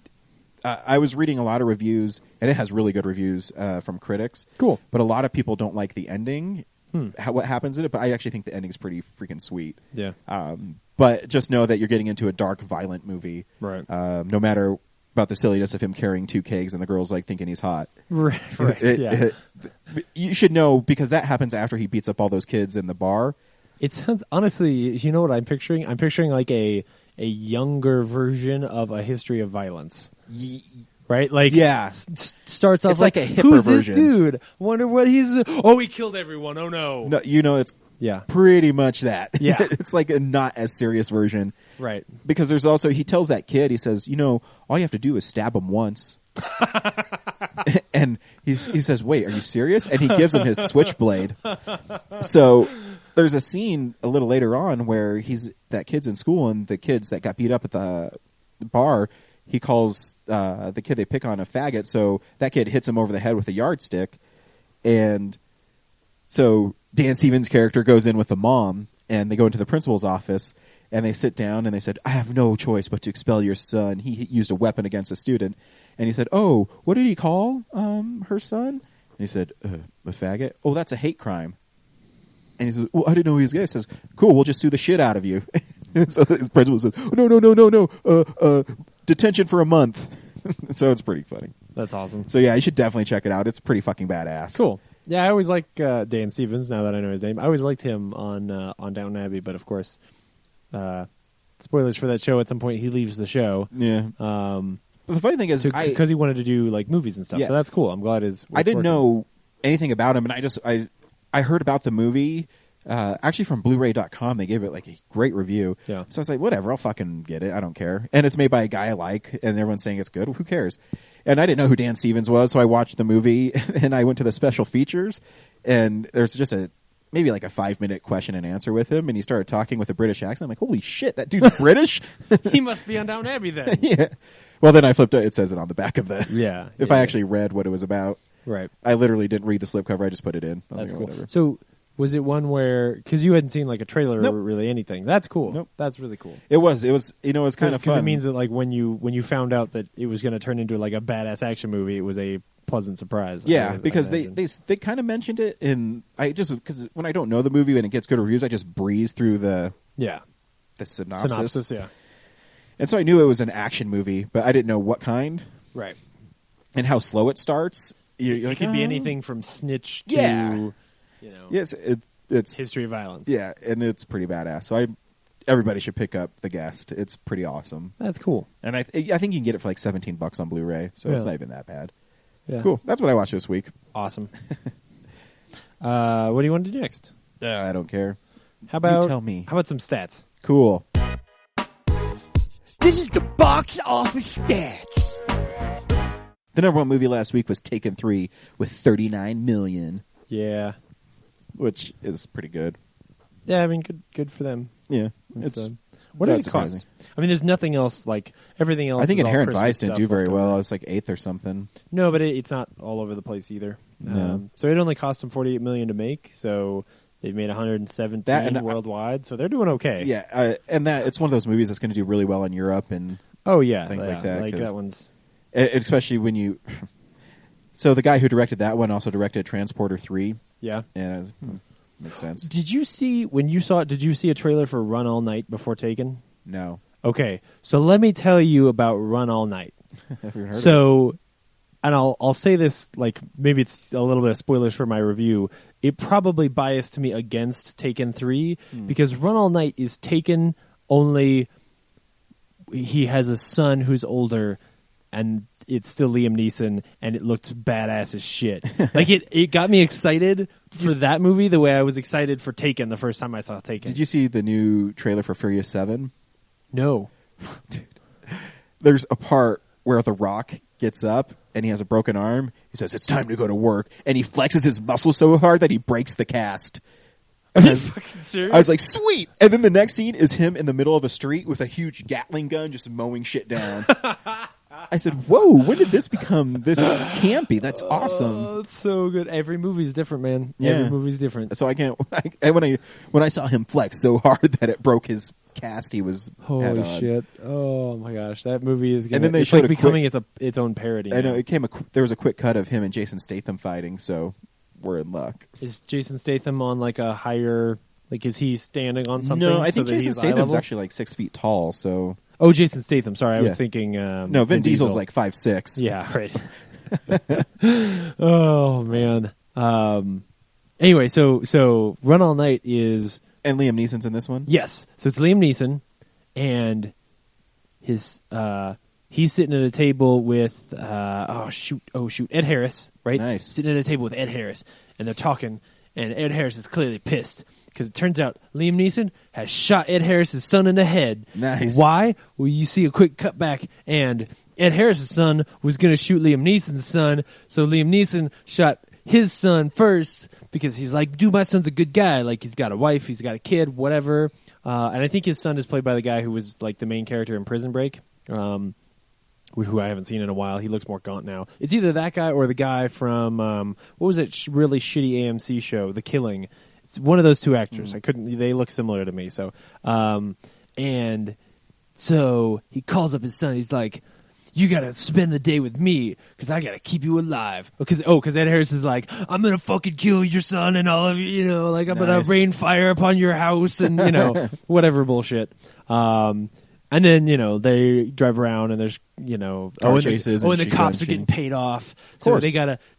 I was reading a lot of reviews, and it has really good reviews from critics.
Cool.
But a lot of people don't like the ending, what happens in it, but I actually think the ending's pretty freaking sweet.
Yeah.
But just know that you're getting into a dark, violent movie.
Right.
No matter about the silliness of him carrying 2 kegs and the girl's like thinking he's hot.
Right.
You should know because that happens after he beats up all those kids in the bar.
It sounds honestly. You know what I'm picturing? I'm picturing like a younger version of A History of Violence. Right? Like, starts off
it's like a hipper
who's
version.
This dude? Wonder what he's. Oh, he killed everyone. Oh no.
No, it's pretty much that.
Yeah,
it's like a not as serious version.
Right.
Because there's also he tells that kid, he says, all you have to do is stab him once. And he says, wait, are you serious? And he gives him his switchblade. So there's a scene a little later on where that kid's in school and the kids that got beat up at the bar. He calls the kid they pick on a faggot, so that kid hits him over the head with a yardstick. And so Dan Stevens' character goes in with the mom, and they go into the principal's office, and they sit down, and they said, I have no choice but to expel your son. He used a weapon against a student. And he said, oh, what did he call her son? And he said, a faggot? Oh, that's a hate crime. And he says, well, I didn't know he was gay. He says, cool, we'll just sue the shit out of you. So his principal says, no, detention for a month. So it's pretty funny.
That's awesome.
So yeah, you should definitely check it out. It's pretty fucking badass.
Cool. Yeah, I always like Dan Stevens. Now that I know his name, I always liked him on Downton Abbey. But of course, spoilers for that show. At some point, he leaves the show.
Yeah. But the funny thing is,
because he wanted to do like movies and stuff. Yeah. So that's cool. I'm glad
I didn't know anything about him, and I heard about the movie. Actually from Blu-ray.com, they gave it like a great review.
Yeah.
So I was like, whatever, I'll fucking get it. I don't care. And it's made by a guy I like, and everyone's saying it's good. Who cares? And I didn't know who Dan Stevens was, so I watched the movie, and I went to the special features, and there's just maybe like a 5-minute question and answer with him, and he started talking with a British accent. I'm like, holy shit, that dude's British?
He must be on Downton Abbey then.
Yeah. Well, then I flipped it. It says it on the back of the...
Yeah.
If I actually read what it was about.
Right.
I literally didn't read the slipcover. I just put it in.
That's cool. Whatever. So... was it one where, because you hadn't seen like a trailer or really anything? That's cool.
Nope.
That's really cool.
It was kind of fun.
Because it means that like when you found out that it was going to turn into like a badass action movie, it was a pleasant surprise.
Yeah, because they kind of mentioned it because when I don't know the movie and it gets good reviews, I just breeze through the synopsis.
Yeah.
And so I knew it was an action movie, but I didn't know what kind.
Right.
And how slow it starts.
It could be anything from Snitch to...
Yes, it's
History of Violence.
Yeah, and it's pretty badass. So everybody should pick up The Guest. It's pretty awesome.
That's cool.
And I think you can get it for like $17 on Blu-ray, so it's not even that bad.
Yeah.
Cool. That's what I watched this week.
Awesome. What do you want to do next?
I don't care.
How about
you tell me?
How about some stats?
Cool.
This is the box office stats.
The number one movie last week was Taken 3 with $39 million.
Yeah.
Which is pretty good.
Yeah, I mean, good for them.
Yeah.
What did it cost? I mean, there's nothing else, like, everything else.
I think
is
Inherent
all
Vice didn't do very well.
over.
It's like 8th or something.
No, but it's not all over the place either.
No.
So it only cost them $48 million to make, so they've made 117 worldwide, so they're doing okay.
Yeah, and it's one of those movies that's going to do really well in Europe and things like that.
Like that one's...
Especially when you... So the guy who directed that one also directed Transporter 3.
Yeah.
And makes sense.
Did you see, when you saw it, did you see a trailer for Run All Night before Taken?
No.
Okay, so let me tell you about Run All Night.
Have you heard of it?
And I'll say this, like, maybe it's a little bit of spoilers for my review. It probably biased me against Taken 3 because Run All Night is Taken, only he has a son who's older and it's still Liam Neeson, and it looked badass as shit. Like, it got me excited for that movie the way I was excited for Taken the first time I saw Taken.
Did you see the new trailer for Furious 7?
No.
Dude, there's a part where The Rock gets up and he has a broken arm. He says, it's time to go to work. And he flexes his muscle so hard that he breaks the cast.
Are you fucking serious?
I was like, sweet. And then the next scene is him in the middle of a street with a huge Gatling gun just mowing shit down. I said, whoa, when did this become this campy? That's awesome.
Oh, it's so good. Every movie's different, man.
Yeah.
Every movie's different.
So I can't... when I saw him flex so hard that it broke his cast, he was...
Holy shit. Oh, my gosh. That movie is...
And then they
it's
showed
like becoming its own parody.
I know. There was a quick cut of him and Jason Statham fighting, so we're in luck.
Is Jason Statham on like a higher... Like, is he standing on something?
No, I think
so
Jason Statham's actually like 6 feet tall, so...
Oh, Jason Statham. Sorry, I was thinking.
No, Vin Diesel's like 5'6".
Yeah, right. Oh man. Anyway, so Run All Night is,
and Liam Neeson's in this one.
Yes, so it's Liam Neeson, and his he's sitting at a table with Ed Harris, right?
Nice.
Sitting at a table with Ed Harris, and they're talking, and Ed Harris is clearly pissed because it turns out Liam Neeson has shot Ed Harris' son in the head.
Nice.
Why? Well, you see a quick cut back, and Ed Harris' son was going to shoot Liam Neeson's son, so Liam Neeson shot his son first because he's like, dude, my son's a good guy. Like, he's got a wife, he's got a kid, whatever. And I think his son is played by the guy who was like the main character in Prison Break, who I haven't seen in a while. He looks more gaunt now. It's either that guy or the guy from, what was that really shitty AMC show, The Killing. It's one of those two actors. They look similar to me. So, and so he calls up his son. He's like, you got to spend the day with me because I got to keep you alive. Because Ed Harris is like, I'm going to fucking kill your son and all of you, you know, like I'm going to rain fire upon your house and, you know, whatever bullshit. And then, you know, they drive around and there's, you know,
chases
and the cops are getting paid off. So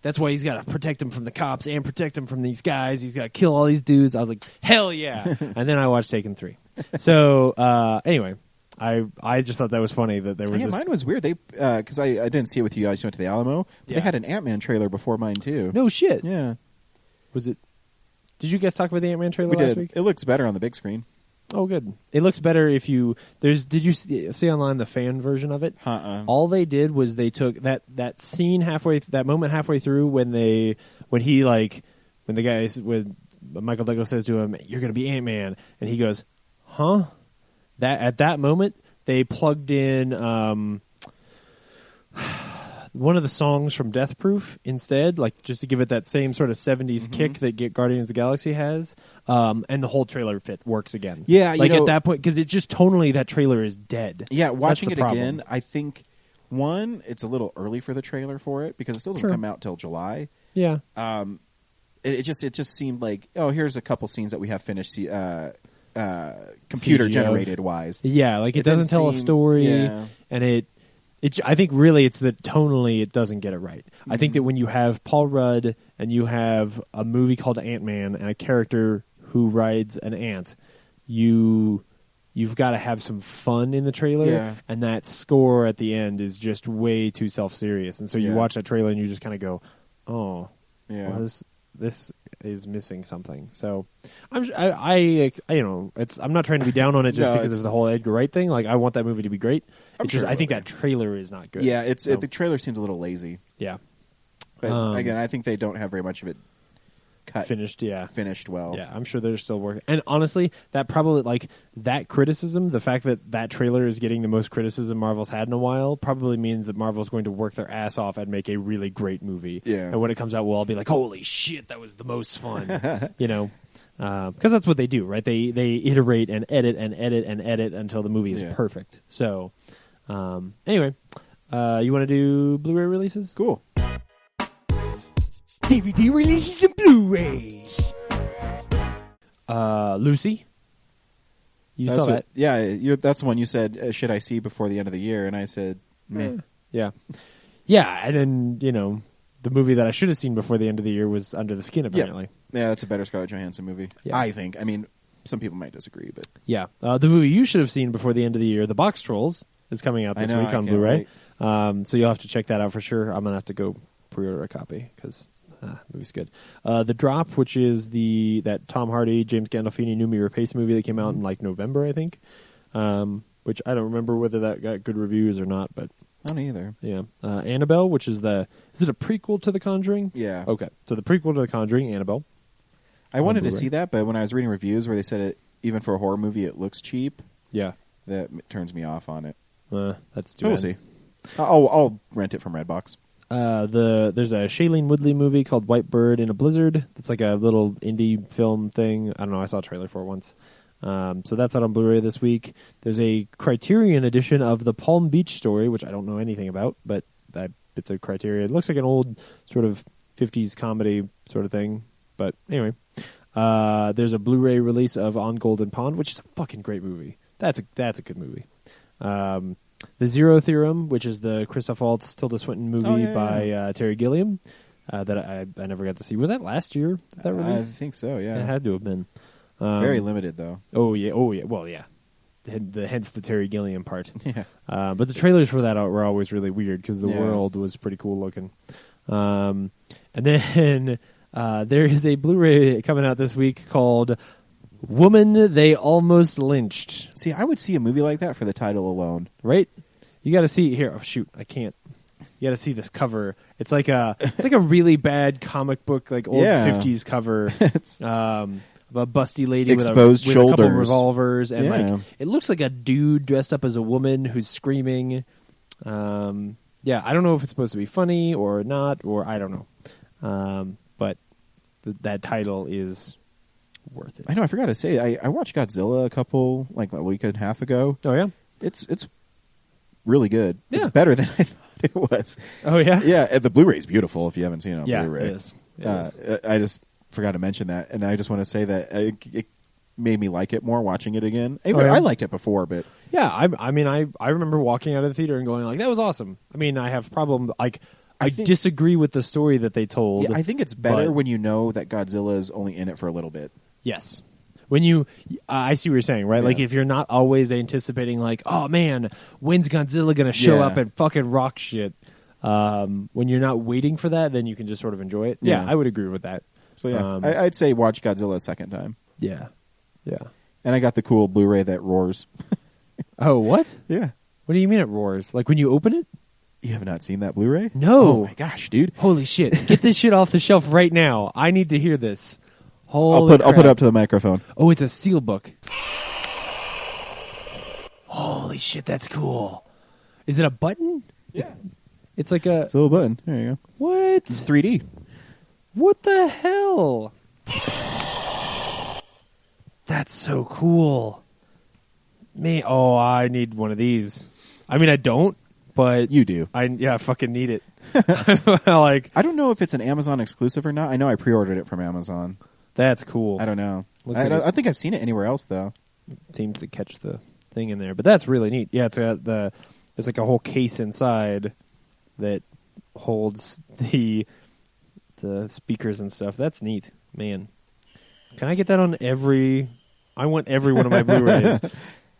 that's why he's got to protect him from the cops and protect him from these guys. He's got to kill all these dudes. I was like, hell yeah. And then I watched Taken 3. So, anyway. I just thought that was funny that there was
mine was weird. They because I didn't see it with you. I just went to the Alamo. They had an Ant-Man trailer before mine too.
No shit.
Yeah.
Was it? Did you guys talk about the Ant-Man trailer
last
week?
It looks better on the big screen.
Oh, good. It looks better if you. Did you see online the fan version of it? All they did was they took that scene that moment halfway through when the guys when Michael Douglas says to him, "You're going to be Ant-Man," and he goes, "Huh." At that moment, they plugged in one of the songs from Death Proof instead, like just to give it that same sort of 70s kick that Guardians of the Galaxy has, and the whole trailer works again.
Yeah,
like at that point, because it just tonally that trailer is dead.
Yeah, watching it again, I think it's a little early for the trailer for it because it still doesn't come out till July.
Yeah,
it just seemed like, oh, here's a couple scenes that we have finished. Computer generated wise,
yeah, like it doesn't tell a story, and I think really it's that tonally it doesn't get it right. I think that when you have Paul Rudd and you have a movie called Ant-Man and a character who rides an ant, you've got to have some fun in the trailer, and that score at the end is just way too self-serious. And so you watch that trailer and you just kind of go, oh, well, this is missing something. So I'm not trying to be down on it just because it's the whole Edgar Wright thing. Like, I want that movie to be great. I think that trailer is not good.
Yeah, the trailer seems a little lazy.
Yeah,
but again, I think they don't have very much of it
finished. Yeah,
finished well.
Yeah, I'm sure they're still working. And honestly, that probably that criticism, the fact that trailer is getting the most criticism Marvel's had in a while, probably means that Marvel's going to work their ass off and make a really great movie.
Yeah,
and when it comes out, we'll all be like, "Holy shit, that was the most fun!" You know, because that's what they do, right? They iterate and edit and edit and edit until the movie is perfect. So, anyway, you want to do Blu-ray releases?
Cool.
DVD releases and Blu-rays.
Lucy. You saw that?
Yeah, that's the one you said, should I see before the end of the year? And I said, meh.
Yeah. Yeah, and then, you know, the movie that I should have seen before the end of the year was Under the Skin, apparently.
Yeah, that's a better Scarlett Johansson movie, I think. I mean, some people might disagree, but...
Yeah. The movie you should have seen before the end of the year, The Box Trolls, is coming out this week on Blu-ray. So you'll have to check that out for sure. I'm going to have to go pre-order a copy, because... the movie's good. The Drop, which is that Tom Hardy, James Gandolfini, Noomi Rapace movie that came out in like November, I think. Which I don't remember whether that got good reviews or not, but
I don't either.
Yeah. Annabelle, which is is it a prequel to The Conjuring?
Yeah.
Okay, so the prequel to The Conjuring, Annabelle.
I wanted to see that, but when I was reading reviews where they said it, even for a horror movie, it looks cheap.
Yeah,
that turns me off on it.
That's too bad.
We'll see. I'll rent it from Redbox.
There's a Shailene Woodley movie called White Bird in a Blizzard. It's like a little indie film thing. I don't know. I saw a trailer for it once. So that's out on Blu-ray this week. There's a Criterion edition of The Palm Beach Story, which I don't know anything about, but it's a Criterion. It looks like an old sort of 50s comedy sort of thing. But anyway, there's a Blu-ray release of On Golden Pond, which is a fucking great movie. That's a good movie. The Zero Theorem, which is the Christoph Waltz, Tilda Swinton movie by Terry Gilliam that I never got to see. Was that last year that released?
I think so, yeah.
It had to have been.
Very limited, though.
Oh, yeah. Well, yeah. Hence the Terry Gilliam part.
Yeah.
But the trailers for that were always really weird because the world was pretty cool looking. And then there is a Blu-ray coming out this week called Woman They Almost Lynched.
See, I would see a movie like that for the title alone.
Right? You got to see here. Oh shoot, I can't. You got to see this cover. It's like a really bad comic book, like old 50s cover. Of a busty lady
exposed
with
shoulders,
a couple revolvers, and like it looks like a dude dressed up as a woman who's screaming. I don't know if it's supposed to be funny or not, or I don't know. But that title is worth it.
I know. I forgot to say, I watched Godzilla a week and a half ago.
Oh yeah,
it's really good.
Yeah.
It's better than I thought it was.
Oh yeah,
yeah. The Blu-ray is beautiful. If you haven't seen it on Blu-ray,
it is. It is.
I just forgot to mention that, and I just want to say that it made me like it more watching it again. I liked it before, but
yeah, I remember walking out of the theater and going like, that was awesome. I mean, I have problem I disagree with the story that they told.
Yeah, I think it's better when you know that Godzilla is only in it for a little bit. Yes.
When you, I see what you're saying, right? Yeah. Like if you're not always anticipating, like, oh man, when's Godzilla gonna show up and fucking rock shit? When you're not waiting for that, then you can just sort of enjoy it. Yeah, I would agree with that.
So yeah, I'd say watch Godzilla a second time.
Yeah.
And I got the cool Blu-ray that roars.
Oh, what?
Yeah.
What do you mean it roars? Like when you open it?
You have not seen that Blu-ray?
No.
Oh my gosh, dude!
Holy shit! Get this shit off the shelf right now. I need to hear this.
I'll put it up to the microphone.
Oh, it's a steelbook. Holy shit, that's cool. Is it a button?
Yeah.
It's like a
little button. There you go.
What?
It's 3D.
What the hell? That's so cool. I need one of these. I mean, I don't, but
you do.
I fucking need it.
I don't know if it's an Amazon exclusive or not. I know I pre-ordered it from Amazon.
That's cool.
I don't know. I think I've seen it anywhere else though.
Seems to catch the thing in there, but that's really neat. Yeah, it's got there's like a whole case inside that holds the speakers and stuff. That's neat, man. Can I get that on I want every one of my Blu-rays.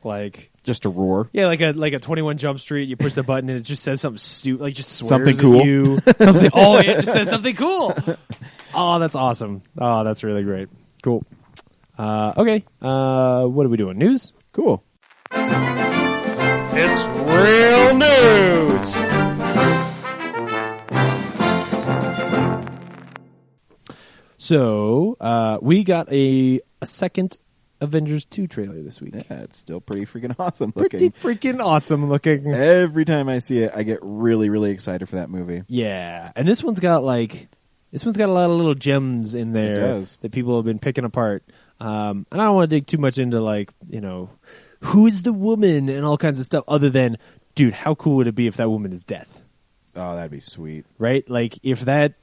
Like
just a roar.
Yeah, like a 21 Jump Street. You push the button and it just says something stupid, like just swears
something cool.
At you. Something. Oh, it just says something cool. Oh, that's awesome. Oh, that's really great. Cool. Okay. What are we doing? News?
Cool.
It's real news.
So we got a second Avengers 2 trailer this week.
Yeah, it's still pretty freaking awesome looking.
Pretty freaking awesome looking.
Every time I see it, I get really, really excited for that movie.
Yeah, and this one's got a lot of little gems in there.
It does.
That people have been picking apart. And I don't want to dig too much into who is the woman and all kinds of stuff. Other than, dude, how cool would it be if that woman is Death?
Oh, that'd be sweet,
right? Like if they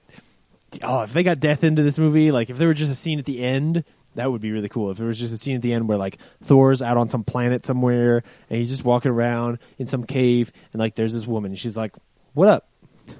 got Death into this movie, like if there were just a scene at the end. That would be really cool. If there was just a scene at the end where like Thor's out on some planet somewhere and he's just walking around in some cave and like there's this woman and she's like, "What up?"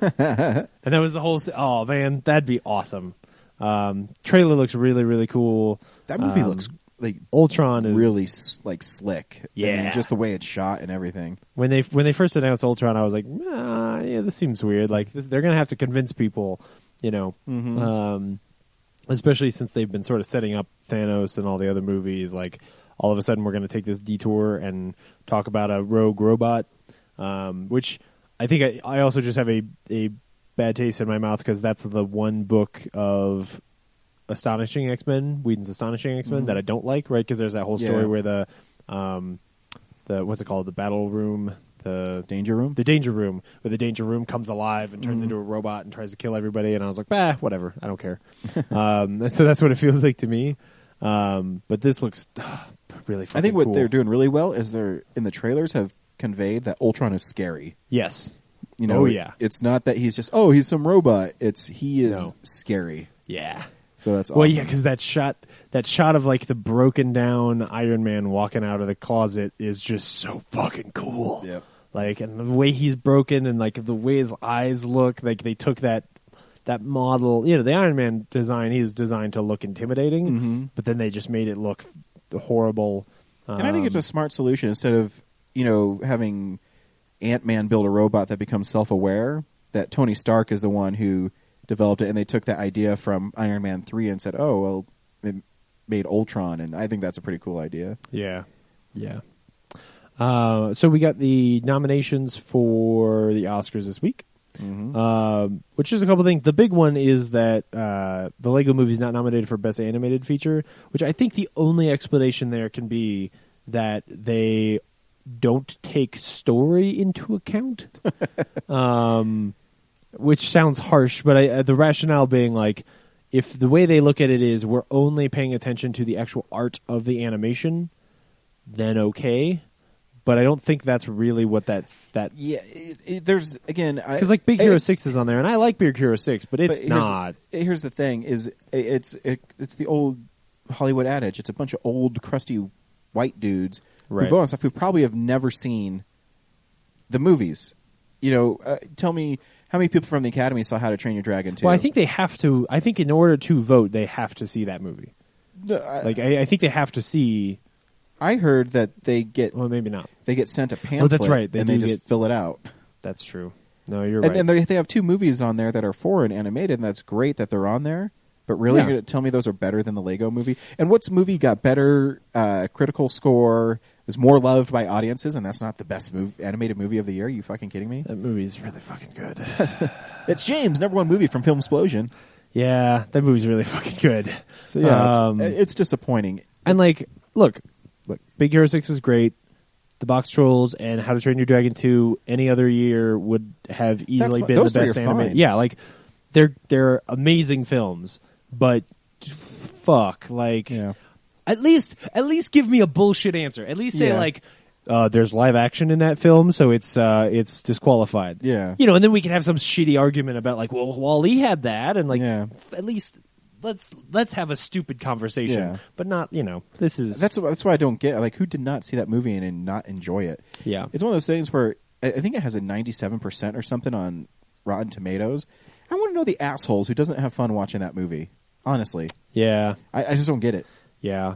And that was the whole. Oh man, that'd be awesome. Trailer looks really really cool.
That movie looks like
Ultron is
really like slick.
Yeah,
I mean, just the way it's shot and everything.
When they first announced Ultron, I was like, yeah, this seems weird. Like they're gonna have to convince people,
Mm-hmm.
Especially since they've been sort of setting up Thanos and all the other movies. Like, all of a sudden we're going to take this detour and talk about a rogue robot, which I think I also just have a bad taste in my mouth because that's the one book of Astonishing X-Men, Whedon's Astonishing X-Men, that I don't like, right? Because there's that whole story where the what's it called? The battle room... The
Danger Room?
The Danger Room, where the Danger Room comes alive and turns into a robot and tries to kill everybody. And I was like, whatever. I don't care. And so that's what it feels like to me. But this looks really fucking
I think what
cool.
they're doing really well is they're, in the trailers, have conveyed that Ultron is scary.
Yes.
It's not that he's just, he's some robot. He is scary.
Yeah.
So that's awesome.
Well, yeah, because that shot of like the broken down Iron Man walking out of the closet is just so fucking cool.
Yep.
Like, and the way he's broken and like the way his eyes look, like they took that model, the Iron Man design, he's designed to look intimidating, but then they just made it look horrible.
And I think it's a smart solution instead of, having Ant-Man build a robot that becomes self-aware, that Tony Stark is the one who developed it, and they took that idea from Iron Man 3 and said, oh, well, it made Ultron, and I think that's a pretty cool idea.
Yeah. Yeah. So we got the nominations for the Oscars this week, which is a couple things. The big one is that the Lego Movie is not nominated for Best Animated Feature, which I think the only explanation there can be that they don't take story into account, which sounds harsh, but the rationale being like, if the way they look at it is we're only paying attention to the actual art of the animation, then okay. But I don't think that's really what that
yeah. There's again
because like Big Hero 6 is on there, and I like Big Hero 6, but it's not.
Here's the thing: is it's the old Hollywood adage. It's a bunch of old, crusty white dudes who vote on stuff who probably have never seen the movies. Tell me how many people from the Academy saw How to Train Your Dragon 2?
Well, I think they have to. I think in order to vote, they have to see that movie. I think they have to see.
I heard that they get...
Well, maybe not.
They get sent a pamphlet,
that's right.
and they just fill it out.
That's true. No, you're right.
And they have 2 movies on there that are foreign animated, and that's great that they're on there. But really, you're going to tell me those are better than the Lego Movie? And what's movie got better critical score, was more loved by audiences, and that's not the best animated movie of the year? Are you fucking kidding me?
That movie's really fucking good.
It's James, #1 movie from Film Explosion.
Yeah, that movie's really fucking good.
So yeah, it's disappointing.
And like, look, Big Hero 6 is great. The Box Trolls and How to Train Your Dragon 2 any other year would have easily been the best animated. Yeah, like they're amazing films, but fuck, like at least give me a bullshit answer. At least say like there's live action in that film, so it's disqualified.
Yeah.
And then we can have some shitty argument about like, well, Wall-E had that, and like at least let's have a stupid conversation, but not, this is...
That's why I don't get, like, who did not see that movie and not enjoy it?
Yeah.
It's one of those things where I think it has a 97% or something on Rotten Tomatoes. I want to know the assholes who doesn't have fun watching that movie, honestly.
Yeah.
I just don't get it.
Yeah.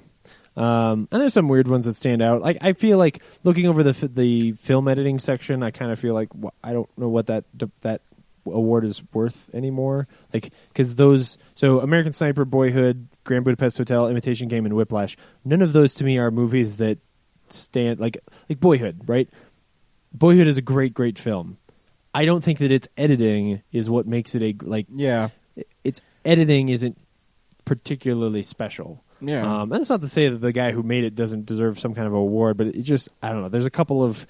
And there's some weird ones that stand out. Like, I feel like looking over the film editing section, I kind of feel like I don't know what that award is worth anymore, like, because so American Sniper, Boyhood, Grand Budapest Hotel, Imitation Game, and Whiplash, none of those to me are movies that stand like Boyhood, right? Boyhood is a great film. I don't think that its editing is what makes it its editing isn't particularly special.
Yeah.
And that's not to say that the guy who made it doesn't deserve some kind of award, but it just, I don't know, there's a couple of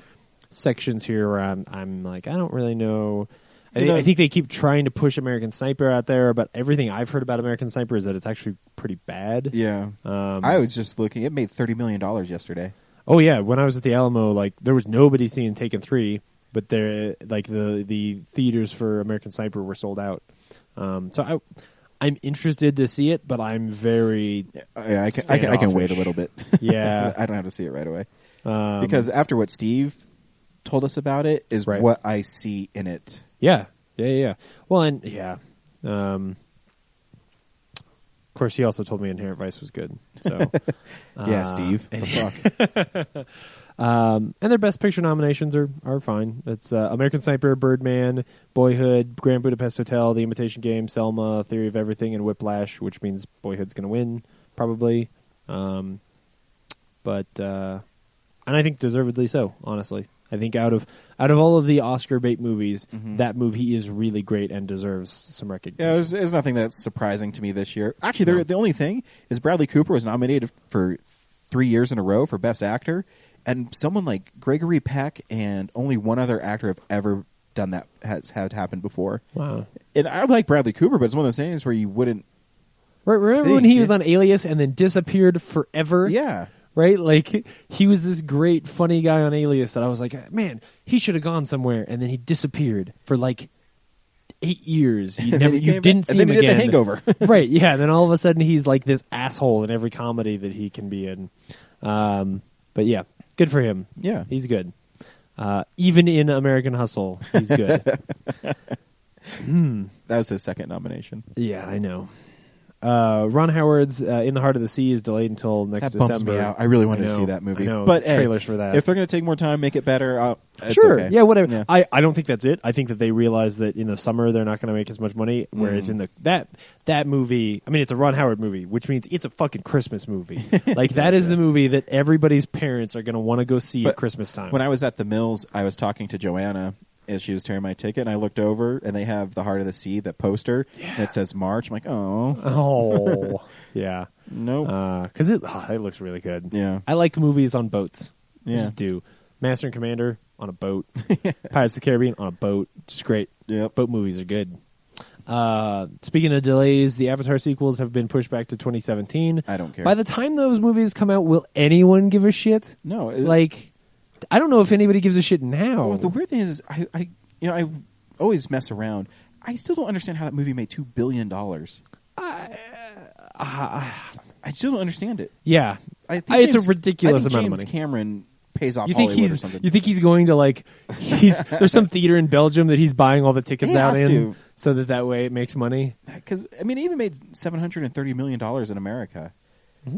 sections here where I'm like, I don't really know. I think they keep trying to push American Sniper out there, but everything I've heard about American Sniper is that it's actually pretty bad.
Yeah. I was just looking. It made $30 million yesterday.
Oh, yeah. When I was at the Alamo, like, there was nobody seeing Taken 3, but the theaters for American Sniper were sold out. So I'm interested to see it, but I'm very
I can wait a little bit.
Yeah.
I don't have to see it right away. Because after what Steve told us about it is what I see in it.
Yeah. Well, and of course, he also told me Inherent Vice was good. So,
yeah, Steve. What the
fuck? And their Best Picture nominations are fine. It's American Sniper, Birdman, Boyhood, Grand Budapest Hotel, The Imitation Game, Selma, Theory of Everything, and Whiplash, which means Boyhood's going to win probably. But and I think deservedly so. Honestly. I think out of all of the Oscar bait movies, that movie is really great and deserves some recognition.
Yeah, there's nothing that's surprising to me this year. Actually, the only thing is Bradley Cooper was nominated for 3 years in a row for Best Actor, and someone like Gregory Peck and only one other actor have ever done that has had happened before.
Wow.
And I like Bradley Cooper, but it's one of those things where you wouldn't.
Remember when he was on Alias and then disappeared forever?
Yeah.
Right? Like, he was this great, funny guy on Alias that I was like, man, he should have gone somewhere. And then he disappeared for, like, 8 years. You didn't see him
again.
Did
The Hangover.
Right, yeah. Then all of a sudden he's like this asshole in every comedy that he can be in. But yeah, good for him.
Yeah.
He's good. Even in American Hustle, he's good.
That was his second nomination.
Yeah, I know. Ron Howard's In the Heart of the Sea is delayed until next December.
That bumps me out. I really wanted to see that movie.
I know.
But
trailers for that.
If they're going to take more time, make it better, it's
sure.
okay.
Yeah, whatever.
Yeah.
I don't think that's it. I think that they realize that in the summer they're not going to make as much money, whereas in that movie, I mean, it's a Ron Howard movie, which means it's a fucking Christmas movie. Like, that is the movie that everybody's parents are going to want to go see at Christmas time.
When I was at the Mills, I was talking to Joanna as she was tearing my ticket, and I looked over, and they have The Heart of the Sea, the poster, and it says March. I'm like, oh.
Oh, yeah.
Nope.
Because it looks really good.
Yeah.
I like movies on boats.
Yeah.
I just do. Master and Commander on a boat. Pirates of the Caribbean on a boat. Just great.
Yep.
Boat movies are good. Speaking of delays, the Avatar sequels have been pushed back to 2017.
I don't care.
By the time those movies come out, will anyone give a shit?
No.
I don't know if anybody gives a shit now.
Well, the weird thing is, I always mess around. I still don't understand how that movie made $2 billion. I still don't understand it.
Yeah. It's a ridiculous amount of money.
James Cameron pays off
You think
Hollywood or something.
You think he's going to there's some theater in Belgium that he's buying all the tickets out in so that way it makes money?
Because, I mean, it even made $730 million in America.
Mm-hmm.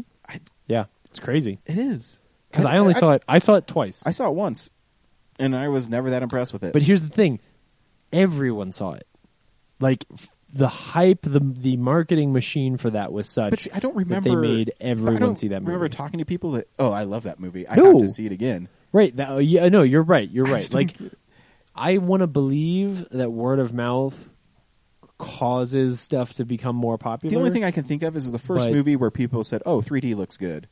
Yeah, it's crazy.
It is.
Because I saw it. I saw it twice.
I saw it once, and I was never that impressed with it.
But here's the thing: everyone saw it. Like the hype, the marketing machine for that was such.
But see, I don't remember
that they made everyone see that movie.
I remember talking to people that, I love that movie. I have to see it again.
Right? No, you're right. You're right. Like, I want to believe that word of mouth causes stuff to become more popular.
The only thing I can think of is the first movie where people said, "Oh, 3D looks good."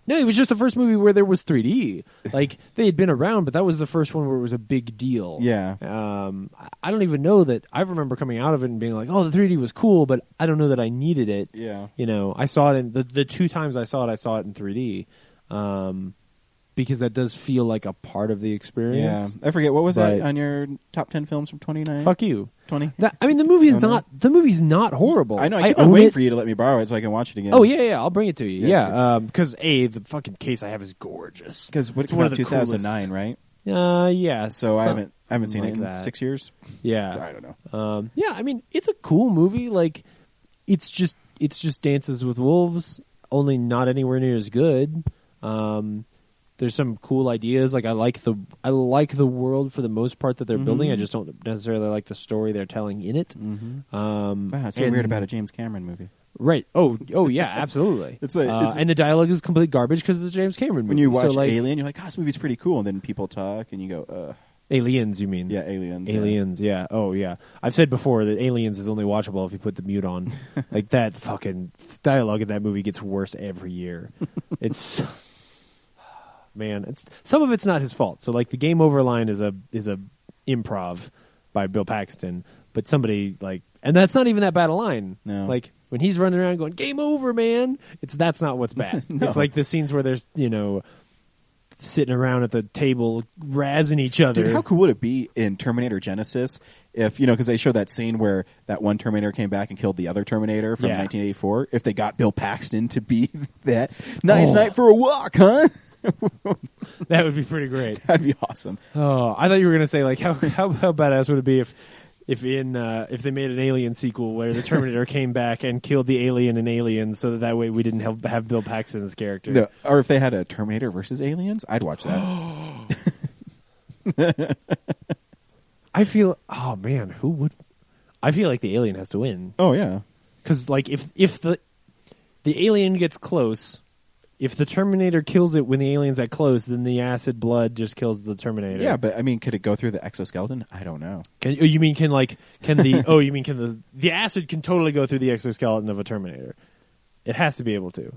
No, it was just the first movie where there was 3D. Like, they had been around, but that was the first one where it was a big deal.
Yeah.
I don't even know that. I remember coming out of it and being like, oh, the 3D was cool, but I don't know that I needed it.
Yeah.
You know, I saw it in the 2 times I saw it in 3D. Because that does feel like a part of the experience.
Yeah. I forget, what was that on your top 10 films from 2019?
Fuck you.
20?
I mean, the movie's not horrible.
I know. I keep on waiting for you to let me borrow it so I can watch it again.
Oh, yeah. I'll bring it to you. Yeah. Because, the fucking case I have is gorgeous.
Because it's one of 2009, right?
Yeah.
So I haven't seen it in
that.
6 years.
Yeah.
So I don't know.
Yeah, I mean, it's a cool movie. Like, it's just Dances with Wolves, only not anywhere near as good. There's some cool ideas. Like, I like the world for the most part that they're building. I just don't necessarily like the story they're telling in it.
Wow, it's so weird about a James Cameron movie.
Right. Oh yeah, absolutely. And the dialogue is complete garbage because it's a James Cameron movie.
When you watch Alien, you're like, this movie's pretty cool. And then people talk and you go,
Aliens, you mean?
Yeah, Aliens.
Aliens, yeah. Oh, yeah. I've said before that Aliens is only watchable if you put the mute on. Like, that fucking dialogue in that movie gets worse every year. It's... Man, some of it's not his fault. So, like, the game over line is a improv by Bill Paxton, but somebody and that's not even that bad a line.
No.
Like, when he's running around going, "Game over, man!" That's not what's bad.
No.
It's like the scenes where there's sitting around at the table razzing each other.
Dude, how cool would it be in Terminator Genesis if because they show that scene where that one Terminator came back and killed the other Terminator from 1984? If they got Bill Paxton to be that nice night for a walk, huh?
That would be pretty great.
That'd be awesome.
Oh, I thought you were going to say, like, how badass would it be if they made an Alien sequel where the Terminator came back and killed the alien in Alien, so that way we didn't have Bill Paxton's character.
No, or if they had a Terminator versus Aliens, I'd watch that.
I feel, oh man, who would? I feel like the alien has to win.
Oh yeah,
because like if the alien gets close. If the Terminator kills it when the alien's that close, then the acid blood just kills the Terminator.
Yeah, but I mean, could it go through the exoskeleton? I don't know.
Can the acid can totally go through the exoskeleton of a Terminator? It has to be able to.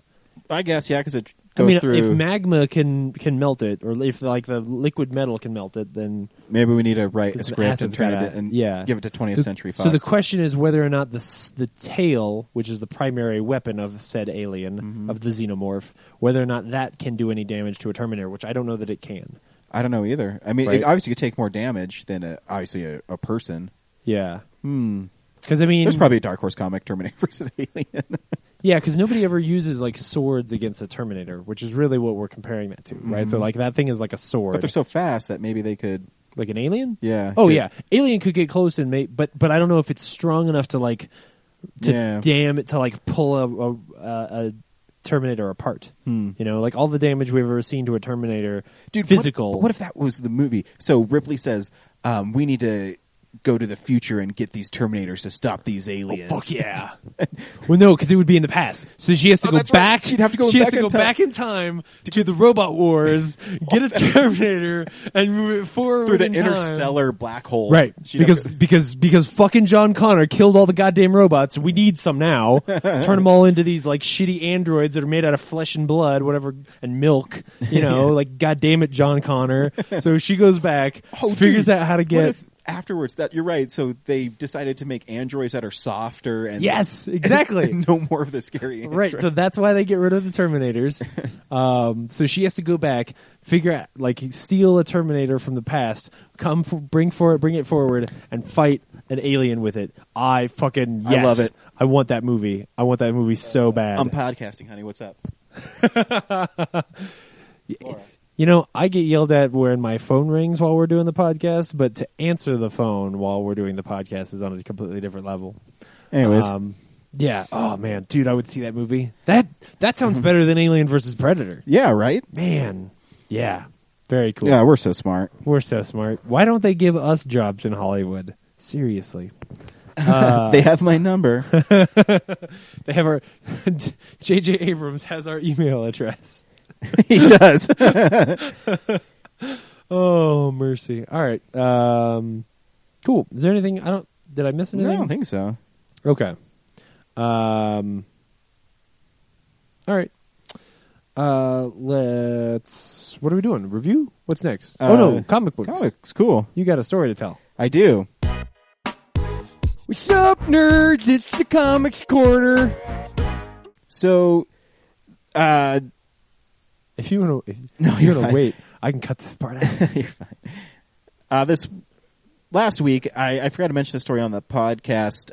I guess, yeah, because it goes through.
If magma can melt it, or if like the liquid metal can melt it, then
maybe we need to write a script and turn it and give it to 20th Century Fox.
So the question is whether or not the tail, which is the primary weapon of said alien of the xenomorph, whether or not that can do any damage to a Terminator, which I don't know that it can.
I don't know either. I mean, it obviously could take more damage than a person.
Yeah.
Because
I mean,
there's probably a Dark Horse comic, Terminator versus Alien.
Yeah, because nobody ever uses like swords against a Terminator, which is really what we're comparing that to, right? So like that thing is like a sword,
but they're so fast that maybe they could,
like an alien.
Yeah.
Oh yeah, alien could get close and but I don't know if it's strong enough to like damn it to like pull a Terminator apart. You know, like all the damage we've ever seen to a Terminator, physical.
What if that was the movie? So Ripley says, "We need to go to the future and get these Terminators to stop these aliens."
Oh, fuck yeah. Well, no, because it would be in the past. So she has to go back.
Right. She'd have to go,
back in time to the Robot Wars, get a Terminator, and move it forward
through the
in
interstellar black hole.
Right. Because fucking John Connor killed all the goddamn robots. We need some now. Turn them all into these like shitty androids that are made out of flesh and blood, whatever, and milk. You know, like goddamn it, John Connor. So she goes back, figures out how to get.
Afterwards, that you're right. So they decided to make androids that are softer, and
yes, exactly,
and no more of the scary androids.
Right. So that's why they get rid of the Terminators. So she has to go back, figure out, like, steal a Terminator from the past, bring it forward, and fight an alien with it. I love it. I want that movie. I want that movie so bad.
I'm podcasting, honey. What's up?
You know, I get yelled at when my phone rings while we're doing the podcast, but to answer the phone while we're doing the podcast is on a completely different level.
Anyways.
Yeah. Oh, man. Dude, I would see that movie. That sounds better than Alien versus Predator.
Yeah, right?
Man. Yeah. Very cool.
Yeah, we're so smart.
We're so smart. Why don't they give us jobs in Hollywood? Seriously.
They have my number.
They have our... J.J. Abrams has our email address.
He does.
Oh, mercy. All right. Cool. Is there anything did I miss anything?
No, I don't think so.
Okay. All right. What are we doing? Review? What's next? No, comic books.
Comics, cool.
You got a story to tell.
I do.
What's up, nerds? It's the Comics Corner.
So,
if you want to wait, I can cut this part out.
You're fine. This last week, I forgot to mention the story on the podcast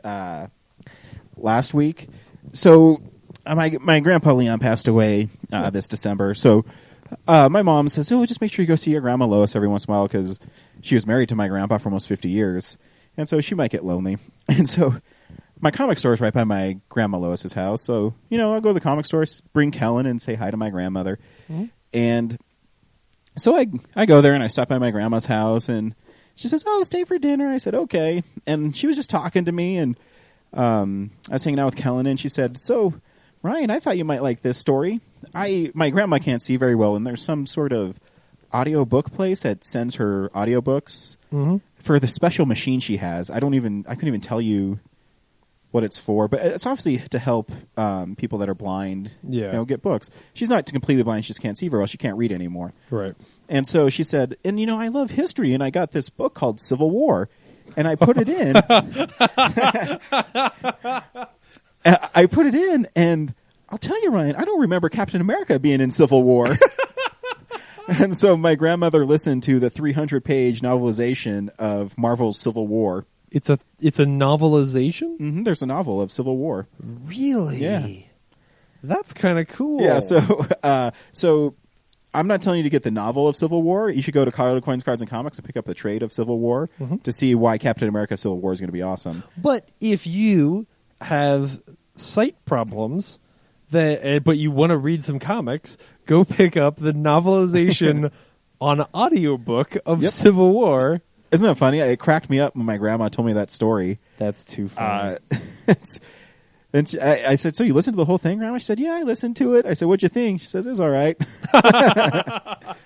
last week. So my grandpa Leon passed away this December. So my mom says, just make sure you go see your grandma Lois every once in a while, because she was married to my grandpa for almost 50 years. And so she might get lonely. And so my comic store is right by my grandma Lois's house. So, I'll go to the comic store, bring Kellen, and say hi to my grandmother. Mm-hmm. And so I go there and I stop by my grandma's house, and she says, stay for dinner. I said, okay. And she was just talking to me, and I was hanging out with Kellen, and she said, so, Ryan, I thought you might like this story. My grandma can't see very well, and there's some sort of audiobook place that sends her audiobooks for the special machine she has. I couldn't even tell you what it's for, but it's obviously to help people that are blind, get books. She's not completely blind; she just can't see very well. She can't read anymore.
Right.
And so she said, and I love history, and I got this book called Civil War, and I put it in. I put it in, and I'll tell you, Ryan, I don't remember Captain America being in Civil War. And so my grandmother listened to the 300-page novelization of Marvel's Civil War.
It's a novelization?
Mm-hmm, there's a novel of Civil War.
Really?
Yeah.
That's kind of cool.
Yeah, so I'm not telling you to get the novel of Civil War. You should go to Colorado Coins, Cards, and Comics and pick up the trade of Civil War to see why Captain America Civil War is going to be awesome.
But if you have sight problems, but you want to read some comics, go pick up the novelization on audiobook of Civil War.
Isn't that funny? It cracked me up when my grandma told me that story.
That's too funny.
And I said, so you listened to the whole thing, Grandma? She said, yeah, I listened to it. I said, what'd you think? She says, it's all right.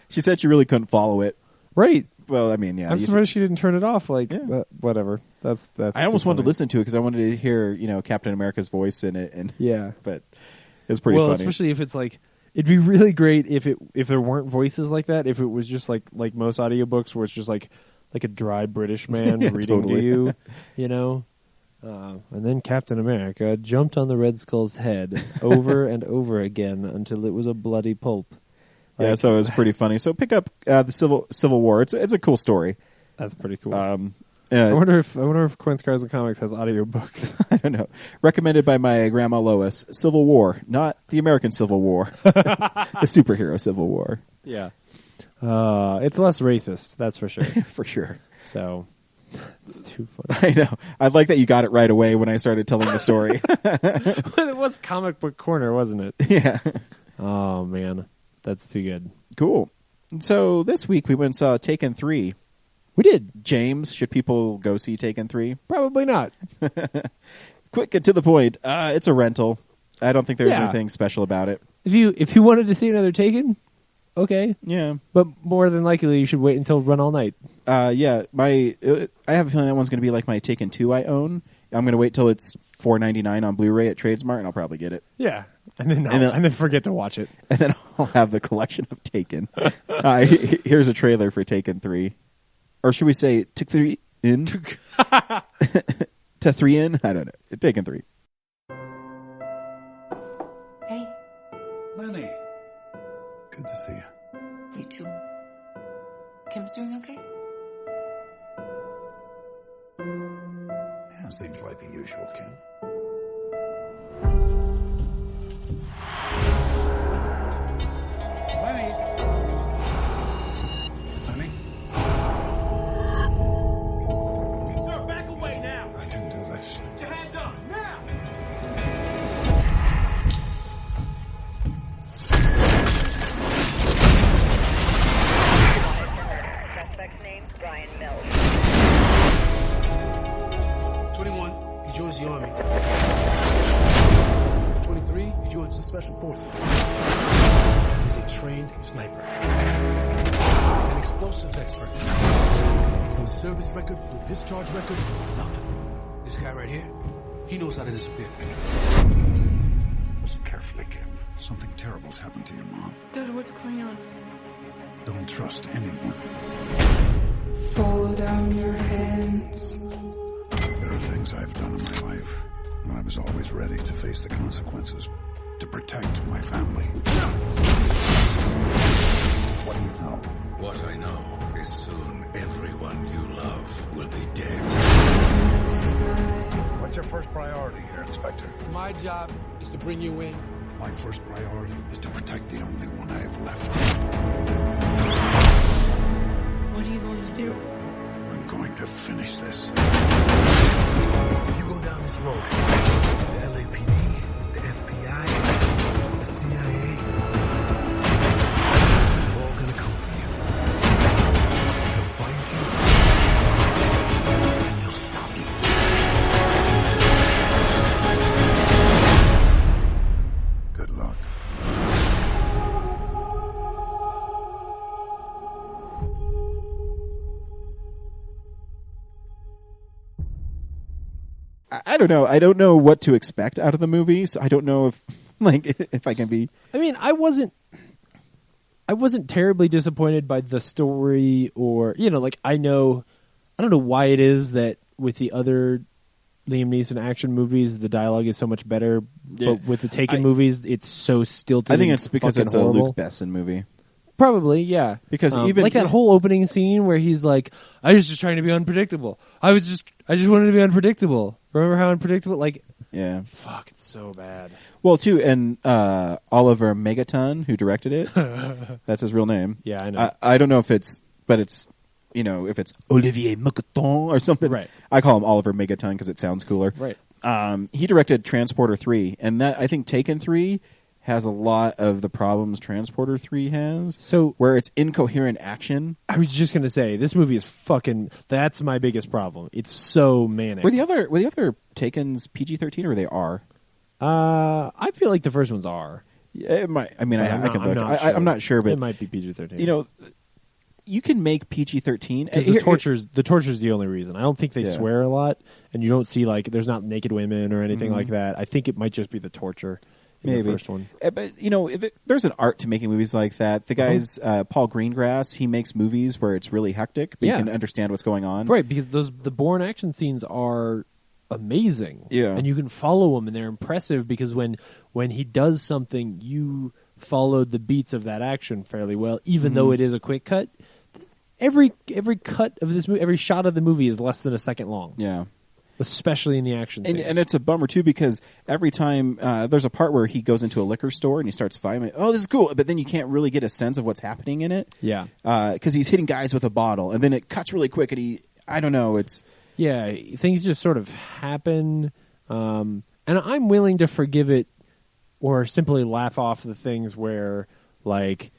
She said she really couldn't follow it.
Right.
Well, I mean, yeah.
I'm surprised she didn't turn it off. Whatever. That's.
I almost wanted to listen to it because I wanted to hear, Captain America's voice in it. And but it's pretty funny.
Especially if it's like, it'd be really great if there weren't voices like that. If it was just like most audiobooks where it's just like a dry British man reading to you, And then Captain America jumped on the Red Skull's head over and over again until it was a bloody pulp.
Yeah, so it was pretty funny. So pick up the Civil War. It's a cool story.
That's pretty cool. I wonder if Quentin Cars and Comics has audiobooks.
I don't know. Recommended by my grandma Lois. Civil War, not the American Civil War, the superhero Civil War.
Yeah, it's less racist, that's for sure.
For sure.
So it's too funny.
I know. I like that you got it right away when I started telling the story.
It was Comic Book Corner, wasn't it?
Yeah.
Oh man, that's too good.
Cool. So this week we went and saw Taken 3.
We did.
James, should people go see Taken 3?
Probably not.
Quick and to the point. It's a rental. I don't think there's anything special about it.
If you wanted to see another Taken, okay.
Yeah.
But more than likely you should wait until Run All Night.
Yeah. I have a feeling that one's going to be like my Taken 2 I own. I'm going to wait till it's $4.99 on Blu-ray at Tradesmart, and I'll probably get it.
Yeah. And then forget to watch it.
And then I'll have the collection of Taken. Here's a trailer for Taken 3. Or should we say T3n? T3n? I don't know. Taken 3.
Hey.
Lenny. Good to see you.
You too. Kim's doing okay?
Yeah, seems like the usual, Kim. Lenny. Lenny?
Sir, back away now.
I didn't do this.
Put your hands up, now.
Suspect's name, Brian Mills.
21, he joins the Army. 23, he joins the Special Forces. He's a trained sniper. An explosives expert. No service record, no discharge record, nothing. This guy right here, he knows how to disappear.
Listen carefully, Kim. Something terrible's happened to your mom.
Dad, what's going on?
Don't trust anyone.
Fall down your hands.
There are things I've done in my life, and I was always ready to face the consequences to protect my family. What do you know?
What I know is soon everyone you love will be dead.
What's your first priority here, Inspector?
My job is to bring you in.
My first priority is to protect the only one I have left.
What are you going to do?
I'm going to finish this.
If you go down this road, the LAPD, the FBI, the CIA, they're all gonna come for you. They'll find you, and they'll stop you.
Good luck.
I don't know. I don't know what to expect out of the movie, so I don't know if I can be.
I mean, I wasn't terribly disappointed by the story, or I don't know why it is that with the other Liam Neeson action movies the dialogue is so much better, but with the Taken movies it's so stilted.
I think it's because it's
horrible.
a Luke Besson movie.
Probably, yeah.
Because even
like that whole opening scene where he's like, "I was just trying to be unpredictable. I just wanted to be unpredictable." Remember how unpredictable? Like,
yeah,
fuck, it's so bad.
Well, too, and Oliver Megaton, who directed it, that's his real name.
Yeah, I know.
I don't know if it's, but it's, if it's Olivier Megaton or something.
Right.
I call him Oliver Megaton because it sounds cooler.
Right.
He directed Transporter 3, and that I think Taken 3 has a lot of the problems Transporter 3 has.
So
where it's incoherent action.
I was just gonna say this movie is fucking. That's my biggest problem. It's so manic.
Were the other Takens PG-13 or they R?
I feel like the first ones are.
Yeah, it might. I mean, I can look. I'm not sure, but
it might be PG-13.
You can make PG-13.
The torture's the only reason. I don't think they swear a lot, and you don't see there's not naked women or anything like that. I think it might just be the torture.
Maybe
the first one.
But there's an art to making movies like that. The guy's Paul Greengrass. He makes movies where it's really hectic, but you can understand what's going on.
Right, because the Bourne action scenes are amazing.
Yeah,
and you can follow them, and they're impressive because when he does something, you followed the beats of that action fairly well, even though it is a quick cut. every cut of this movie, every shot of the movie is less than a second long.
Yeah.
Especially in the action scenes.
And it's a bummer, too, because every time there's a part where he goes into a liquor store and he starts fighting. Oh, this is cool. But then you can't really get a sense of what's happening in it.
Yeah.
Because he's hitting guys with a bottle. And then it cuts really quick and I don't know.
Yeah, things just sort of happen. And I'm willing to forgive it or simply laugh off the things where, like,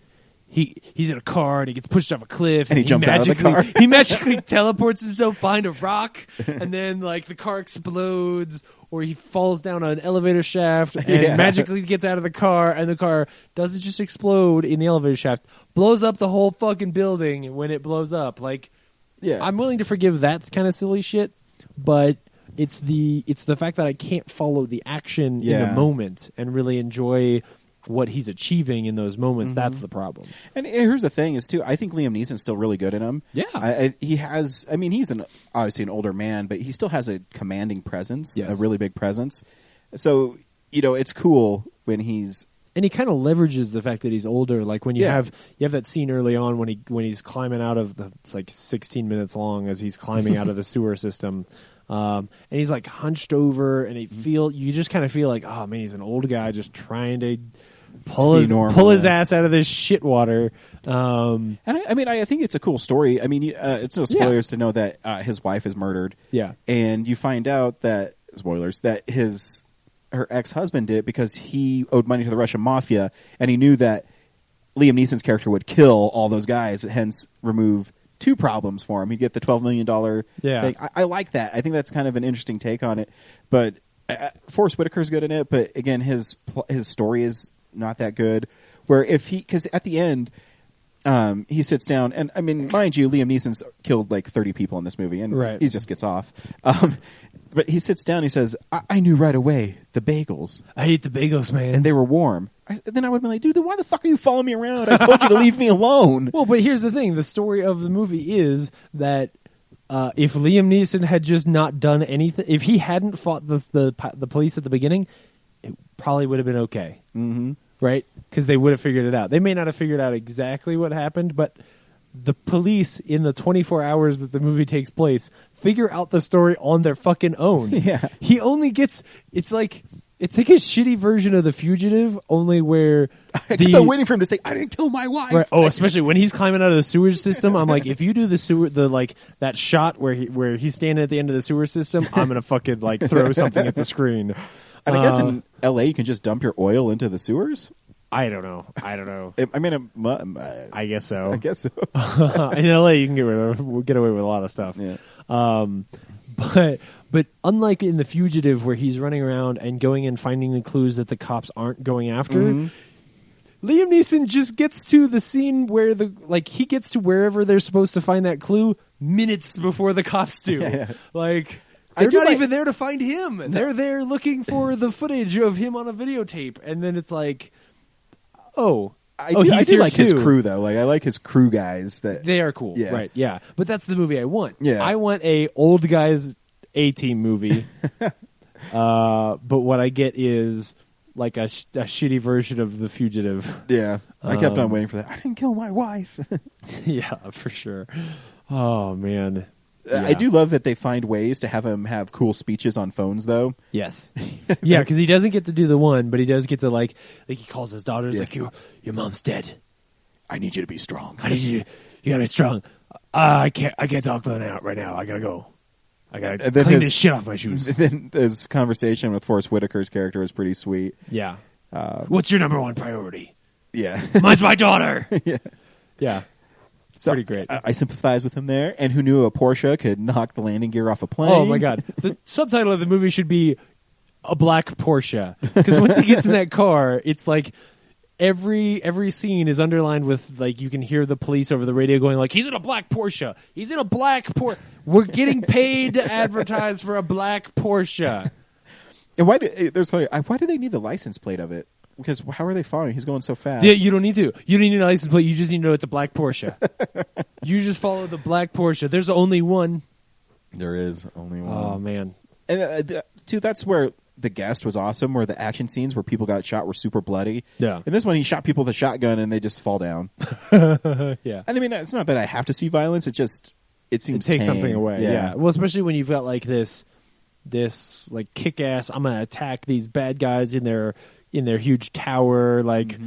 he's in a car and he gets pushed off a cliff
and he jumps out of the car.
He magically teleports himself behind a rock, and then like the car explodes, or he falls down an elevator shaft and magically gets out of the car, and the car doesn't just explode in the elevator shaft, blows up the whole fucking building when it blows up. Like, I'm willing to forgive that kind of silly shit, but it's the fact that I can't follow the action in the moment and really enjoy what he's achieving in those moments. That's the problem.
And here's the thing is, too, I think Liam Neeson's still really good in him.
Yeah.
He's obviously an older man, but he still has a commanding presence, a really big presence. So, it's cool when he's...
And he kind of leverages the fact that he's older. Like when you have that scene early on when he's climbing out of it's like 16 minutes long as he's climbing out of the sewer system. And he's like hunched over, and you just kind of feel like, oh man, he's an old guy just trying to pull his ass out of this shit water.
And I think it's a cool story. I mean, it's no spoilers to know that his wife is murdered.
Yeah,
and you find out that her ex-husband did it because he owed money to the Russian mafia, and he knew that Liam Neeson's character would kill all those guys, hence remove two problems for him. He'd get the $12 million thing. I like that. I think that's kind of an interesting take on it. But Forrest Whitaker's good in it, but again, his story is not that good. Where because at the end, he sits down, and I mean, mind you, Liam Neeson's killed like 30 people in this movie, and he just gets off. But he sits down, he says, I knew right away, the bagels.
I ate the bagels, man.
And they were warm. Then I would have been like, dude, why the fuck are you following me around? I told you to leave me alone.
Well, but here's the thing. The story of the movie is that if Liam Neeson had just not done anything, if he hadn't fought the police at the beginning, it probably would have been okay.
Mm-hmm.
Right? Because they would have figured it out. They may not have figured out exactly what happened, but the police, in the 24 hours that the movie takes place, figure out the story on their fucking own.
Yeah.
He only gets... It's like a shitty version of The Fugitive, only where...
I kept on waiting for him to say, I didn't kill my wife.
Right. Oh, especially when he's climbing out of the sewage system. I'm like, if you do that shot where he's standing at the end of the sewer system, I'm going to fucking like throw something at the screen.
And I guess in L.A. you can just dump your oil into the sewers?
I don't know. I guess so. In LA, you can get away with a lot of stuff.
Yeah.
But unlike in The Fugitive, where he's running around and going and finding the clues that the cops aren't going after, Liam Neeson just gets to the scene where he gets to wherever they're supposed to find that clue minutes before the cops do.
Yeah.
Like, they're not even there to find him. No. They're there looking for the footage of him on a videotape, and then it's like, I do like
his crew, though. Like, I like his crew guys. That
they are cool, right? Yeah, but that's the movie I want.
Yeah,
I want a old guys A-team movie. But what I get is like a shitty version of The Fugitive.
Yeah, I kept on waiting for that. I didn't kill my wife.
Yeah, for sure. Oh man. Yeah.
I do love that they find ways to have him have cool speeches on phones, though.
Yes. Yeah, because he doesn't get to do the one, but he does get to, like he calls his daughters, like, your mom's dead.
I need you to be strong.
You gotta be strong. I can't talk right now. I gotta go. I gotta clean this shit off my shoes.
Then his conversation with Forrest Whitaker's character is pretty sweet.
Yeah. What's your number one priority?
Yeah.
Mine's my daughter. Yeah.
So
pretty great.
I sympathize with him there. And who knew a Porsche could knock the landing gear off a plane?
Oh, my God. The subtitle of the movie should be A Black Porsche. Because once he gets in that car, it's like every scene is underlined with, like, you can hear the police over the radio going, like, he's in a black Porsche. He's in a black Porsche. We're getting paid to advertise for a black Porsche.
And why do they need the license plate of it? Because how are they following? He's going so fast.
Yeah, you don't need to. You don't need a license plate. You just need to know it's a black Porsche. You just follow the black Porsche. There's only one.
There is only one.
Oh, man.
And dude, that's where The Guest was awesome, where the action scenes where people got shot were super bloody.
Yeah.
In this one, he shot people with a shotgun and they just fall down.
Yeah.
And I mean, it's not that I have to see violence. It seems
it takes
tame.
something away. Yeah. Well, especially when you've got like this like kick-ass, I'm gonna attack these bad guys in their huge tower, like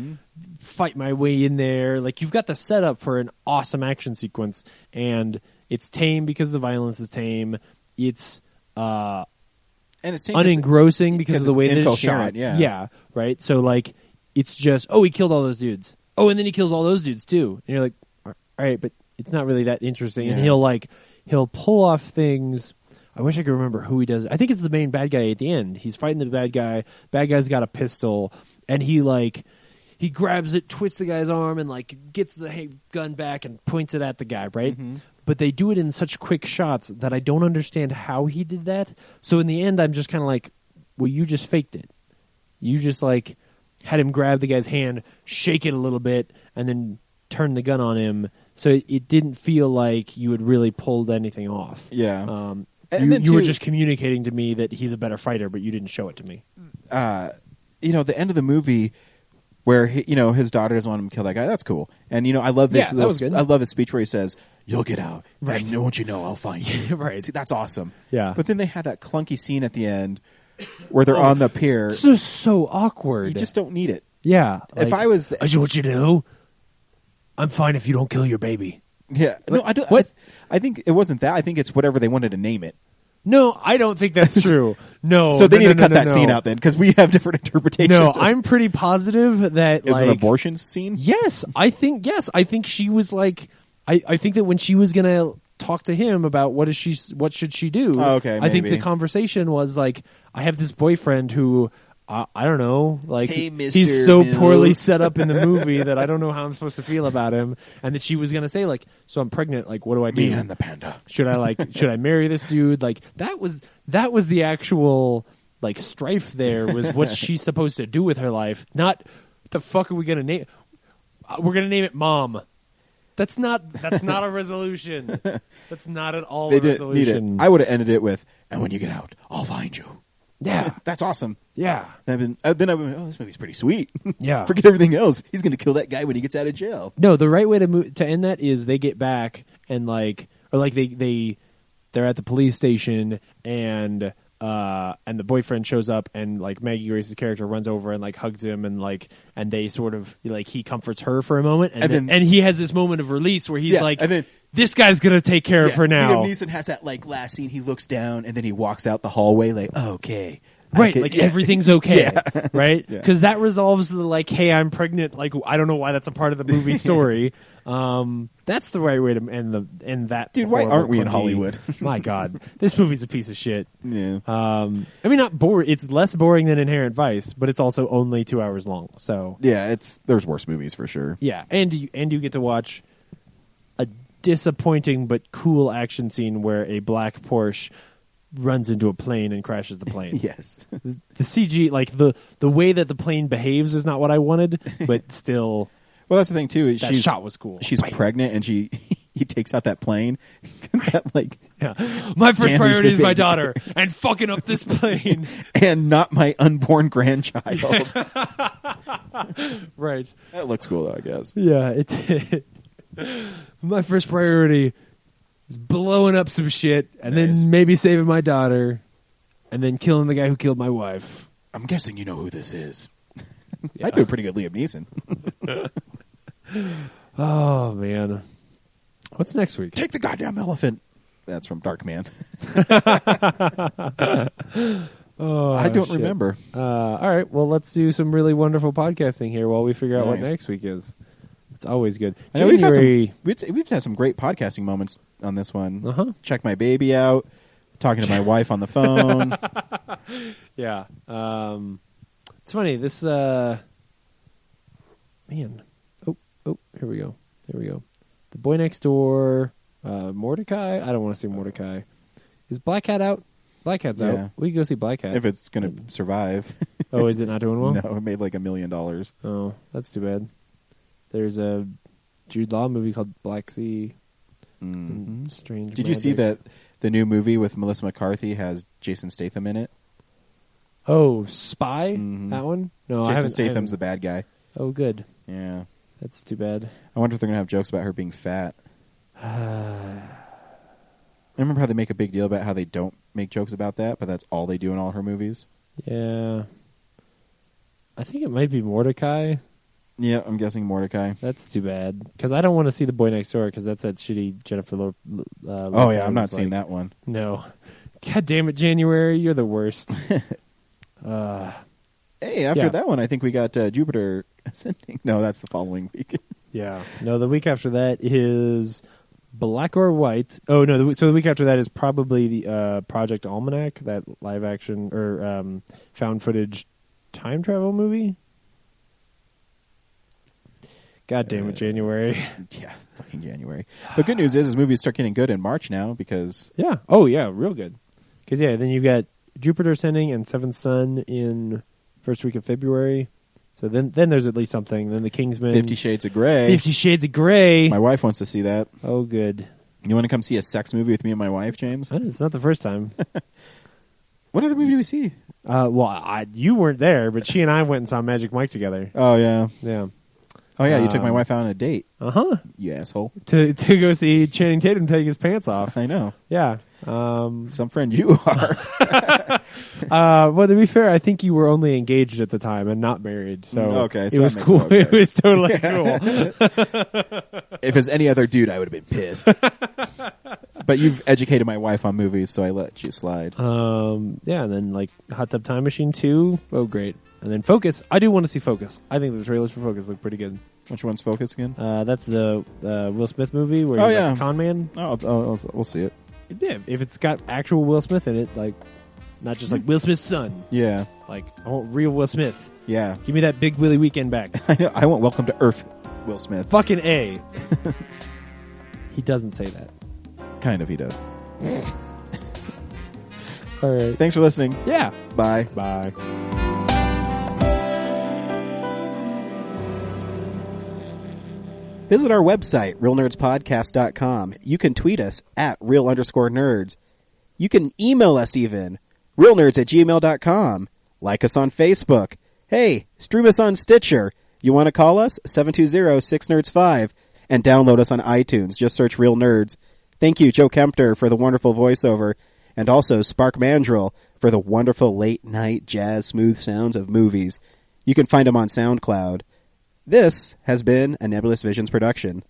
fight my way in there. Like, you've got the setup for an awesome action sequence, and it's tame because the violence is tame. It's
and it's
unengrossing because of the way that it's shot.
Yeah,
right. So like, it's just, oh, he killed all those dudes. Oh, and then he kills all those dudes too. And you're like, all right, but it's not really that interesting.
Yeah.
And he'll pull off things. I wish I could remember who he does. I think it's the main bad guy at the end. He's fighting the bad guy. Bad guy's got a pistol, and he grabs it, twists the guy's arm, and like gets the gun back and points it at the guy. Right. Mm-hmm. But they do it in such quick shots that I don't understand how he did that. So in the end, I'm just kind of like, well, you just faked it. You just like had him grab the guy's hand, shake it a little bit, and then turn the gun on him. So it didn't feel like you had really pulled anything off.
Yeah.
You were just communicating to me that he's a better fighter, but you didn't show it to me.
The end of the movie where his daughter doesn't want him to kill that guy. That's cool. And I love this.
Yeah, that was good.
I love his speech where he says, "You'll get out,
right?
And won't you know I'll find you."
Right.
See, that's awesome.
Yeah.
But then they had that clunky scene at the end where they're on the pier.
It's just so awkward.
You just don't need it.
Yeah.
If I was,
I just want you to know, I'm fine if you don't kill your baby.
Yeah. No, I don't.
What?
I think it wasn't that. I think it's whatever they wanted to name it.
No, I don't think that's true. No.
So they need to cut that scene out then, because we have different interpretations.
No, I'm pretty positive that
is an abortion scene.
Yes, I think she was like, I think that when she was gonna talk to him about what should she do.
Oh, okay,
I think
maybe.
the conversation was like, I have this boyfriend who. I don't know. Like,
hey, Mr.
he's so
Mills.
poorly set up in the movie that I don't know how I'm supposed to feel about him. And that she was gonna say like, so I'm pregnant. Like, what do I do?
Me and the panda.
Should I marry this dude? Like, that was the actual like strife. There was what she's supposed to do with her life. Not what the fuck are we gonna name? We're gonna name it Mom. That's not a resolution. That's not at all
They
a
didn't
resolution.
need it. I would have ended it with, "And when you get out, I'll find you."
Yeah,
that's awesome.
Yeah.
Then I've been, oh, this movie's pretty sweet.
Yeah.
Forget everything else. He's going to kill that guy when he gets out of jail.
No, the right way to end that is they get back and they're at the police station and the boyfriend shows up and like Maggie Grace's character runs over and like hugs him and they sort of like he comforts her for a moment and he has this moment of release where he's like, and then, this guy's gonna take care of her now.
Liam Neeson has that like last scene. He looks down and then he walks out the hallway like, oh, okay.
Right, everything's okay, right? Because
Yeah.
that resolves the like, hey, I'm pregnant. Like, I don't know why that's a part of the movie story. That's the right way to end that.
Dude, why aren't we in Hollywood?
My God, this movie's a piece of shit.
Yeah.
I mean, not boring. It's less boring than Inherent Vice, but it's also only 2 hours long. So
yeah, there's worse movies for sure.
Yeah, and you get to watch a disappointing but cool action scene where a black Porsche runs into a plane and crashes the plane.
Yes.
The CG, like the way that the plane behaves is not what I wanted, but still.
Well, that's the thing too.
That shot was cool.
She's pregnant and he takes out that plane.
My first priority is my daughter and fucking up this plane.
And not my unborn grandchild.
Right.
That looks cool though, I guess.
Yeah, it did. My first priority is blowing up some shit and then maybe saving my daughter and then killing the guy who killed my wife.
I'm guessing you know who this is. Yeah. I'd do a pretty good Liam Neeson.
Oh, man. What's next week?
Take the goddamn elephant. That's from Darkman. I don't remember.
All right. Well, let's do some really wonderful podcasting here while we figure out what next week is. It's always good.
I know we've had some great podcasting moments on this one.
Uh-huh.
Check my baby out. Talking to my wife on the phone.
Yeah. It's funny. This man. Oh, here we go. The Boy Next Door, Mordecai. I don't want to see Mordecai. Is Black Cat out? Black Cat's out. We can go see Black Cat
if it's going to survive.
Oh, is it not doing well?
No, it made like $1 million.
Oh, that's too bad. There's a Jude Law movie called Black Sea.
Mm-hmm.
Strange.
Did you see that the new movie with Melissa McCarthy has Jason Statham in it?
Oh, Spy? That one? No, I
Jason
haven't.
Statham's the bad guy.
Oh, good.
Yeah.
That's too bad.
I wonder if they're going to have jokes about her being fat. I remember how they make a big deal about how they don't make jokes about that, but that's all they do in all her movies.
Yeah. I think it might be Mordecai.
Yeah, I'm guessing Mordecai.
That's too bad. Because I don't want to see The Boy Next Door because that's that shitty Jennifer
oh, yeah, I'm not seeing that one.
No. God damn it, January. You're the worst.
Hey, after that one, I think we got Jupiter Ascending. No, that's the following week.
Yeah. No, the week after that is Black or White. Oh, no. So the week after that is probably the Project Almanac, that live action or found footage time travel movie. God damn it, January.
Yeah, fucking January. The good news is movies start getting good in March now because...
Yeah. Oh, yeah, real good. Because, yeah, then you've got Jupiter Ascending and Seventh Son in first week of February. So then there's at least something. Then The Kingsman.
50 Shades of Grey.
50 Shades of Grey.
My wife wants to see that.
Oh, good.
You want to come see a sex movie with me and my wife, James?
It's not the first time.
What other movie did we see?
Well, you weren't there, but she and I went and saw Magic Mike together.
Oh, yeah.
Yeah.
Oh, yeah, you took my wife out on a date.
Uh-huh.
You asshole.
To go see Channing Tatum take his pants off.
I know.
Yeah.
Some friend you are.
Well, to be fair, I think you were only engaged at the time and not married. So,
okay, so
it was
that makes
cool.
it okay.
It was totally cool.
If it's any other dude, I would have been pissed. But you've educated my wife on movies, so I let you slide.
Yeah, and then like Hot Tub Time Machine 2. Oh, great. And then Focus. I do want to see Focus. I think the trailers for Focus look pretty good.
Which one's Focus again?
That's the Will Smith movie where he's like a con man.
Oh, we'll see it.
Yeah, if it's got actual Will Smith in it, like not just like Will Smith's son.
Yeah.
Like, I want real Will Smith.
Yeah.
Give me that Big Willie weekend back.
I know. I want Welcome to Earth, Will Smith.
Fucking A. He doesn't say that.
Kind of, he does.
All right.
Thanks for listening.
Yeah.
Bye.
Bye.
Visit our website, realnerdspodcast.com. You can tweet us at real_nerds. You can email us even, realnerds@gmail.com. Like us on Facebook. Hey, stream us on Stitcher. You want to call us? 720-6nerds5. And download us on iTunes. Just search Real Nerds. Thank you, Joe Kempter, for the wonderful voiceover. And also Spark Mandrill for the wonderful late-night jazz smooth sounds of movies. You can find them on SoundCloud. This has been a Nebulous Visions production.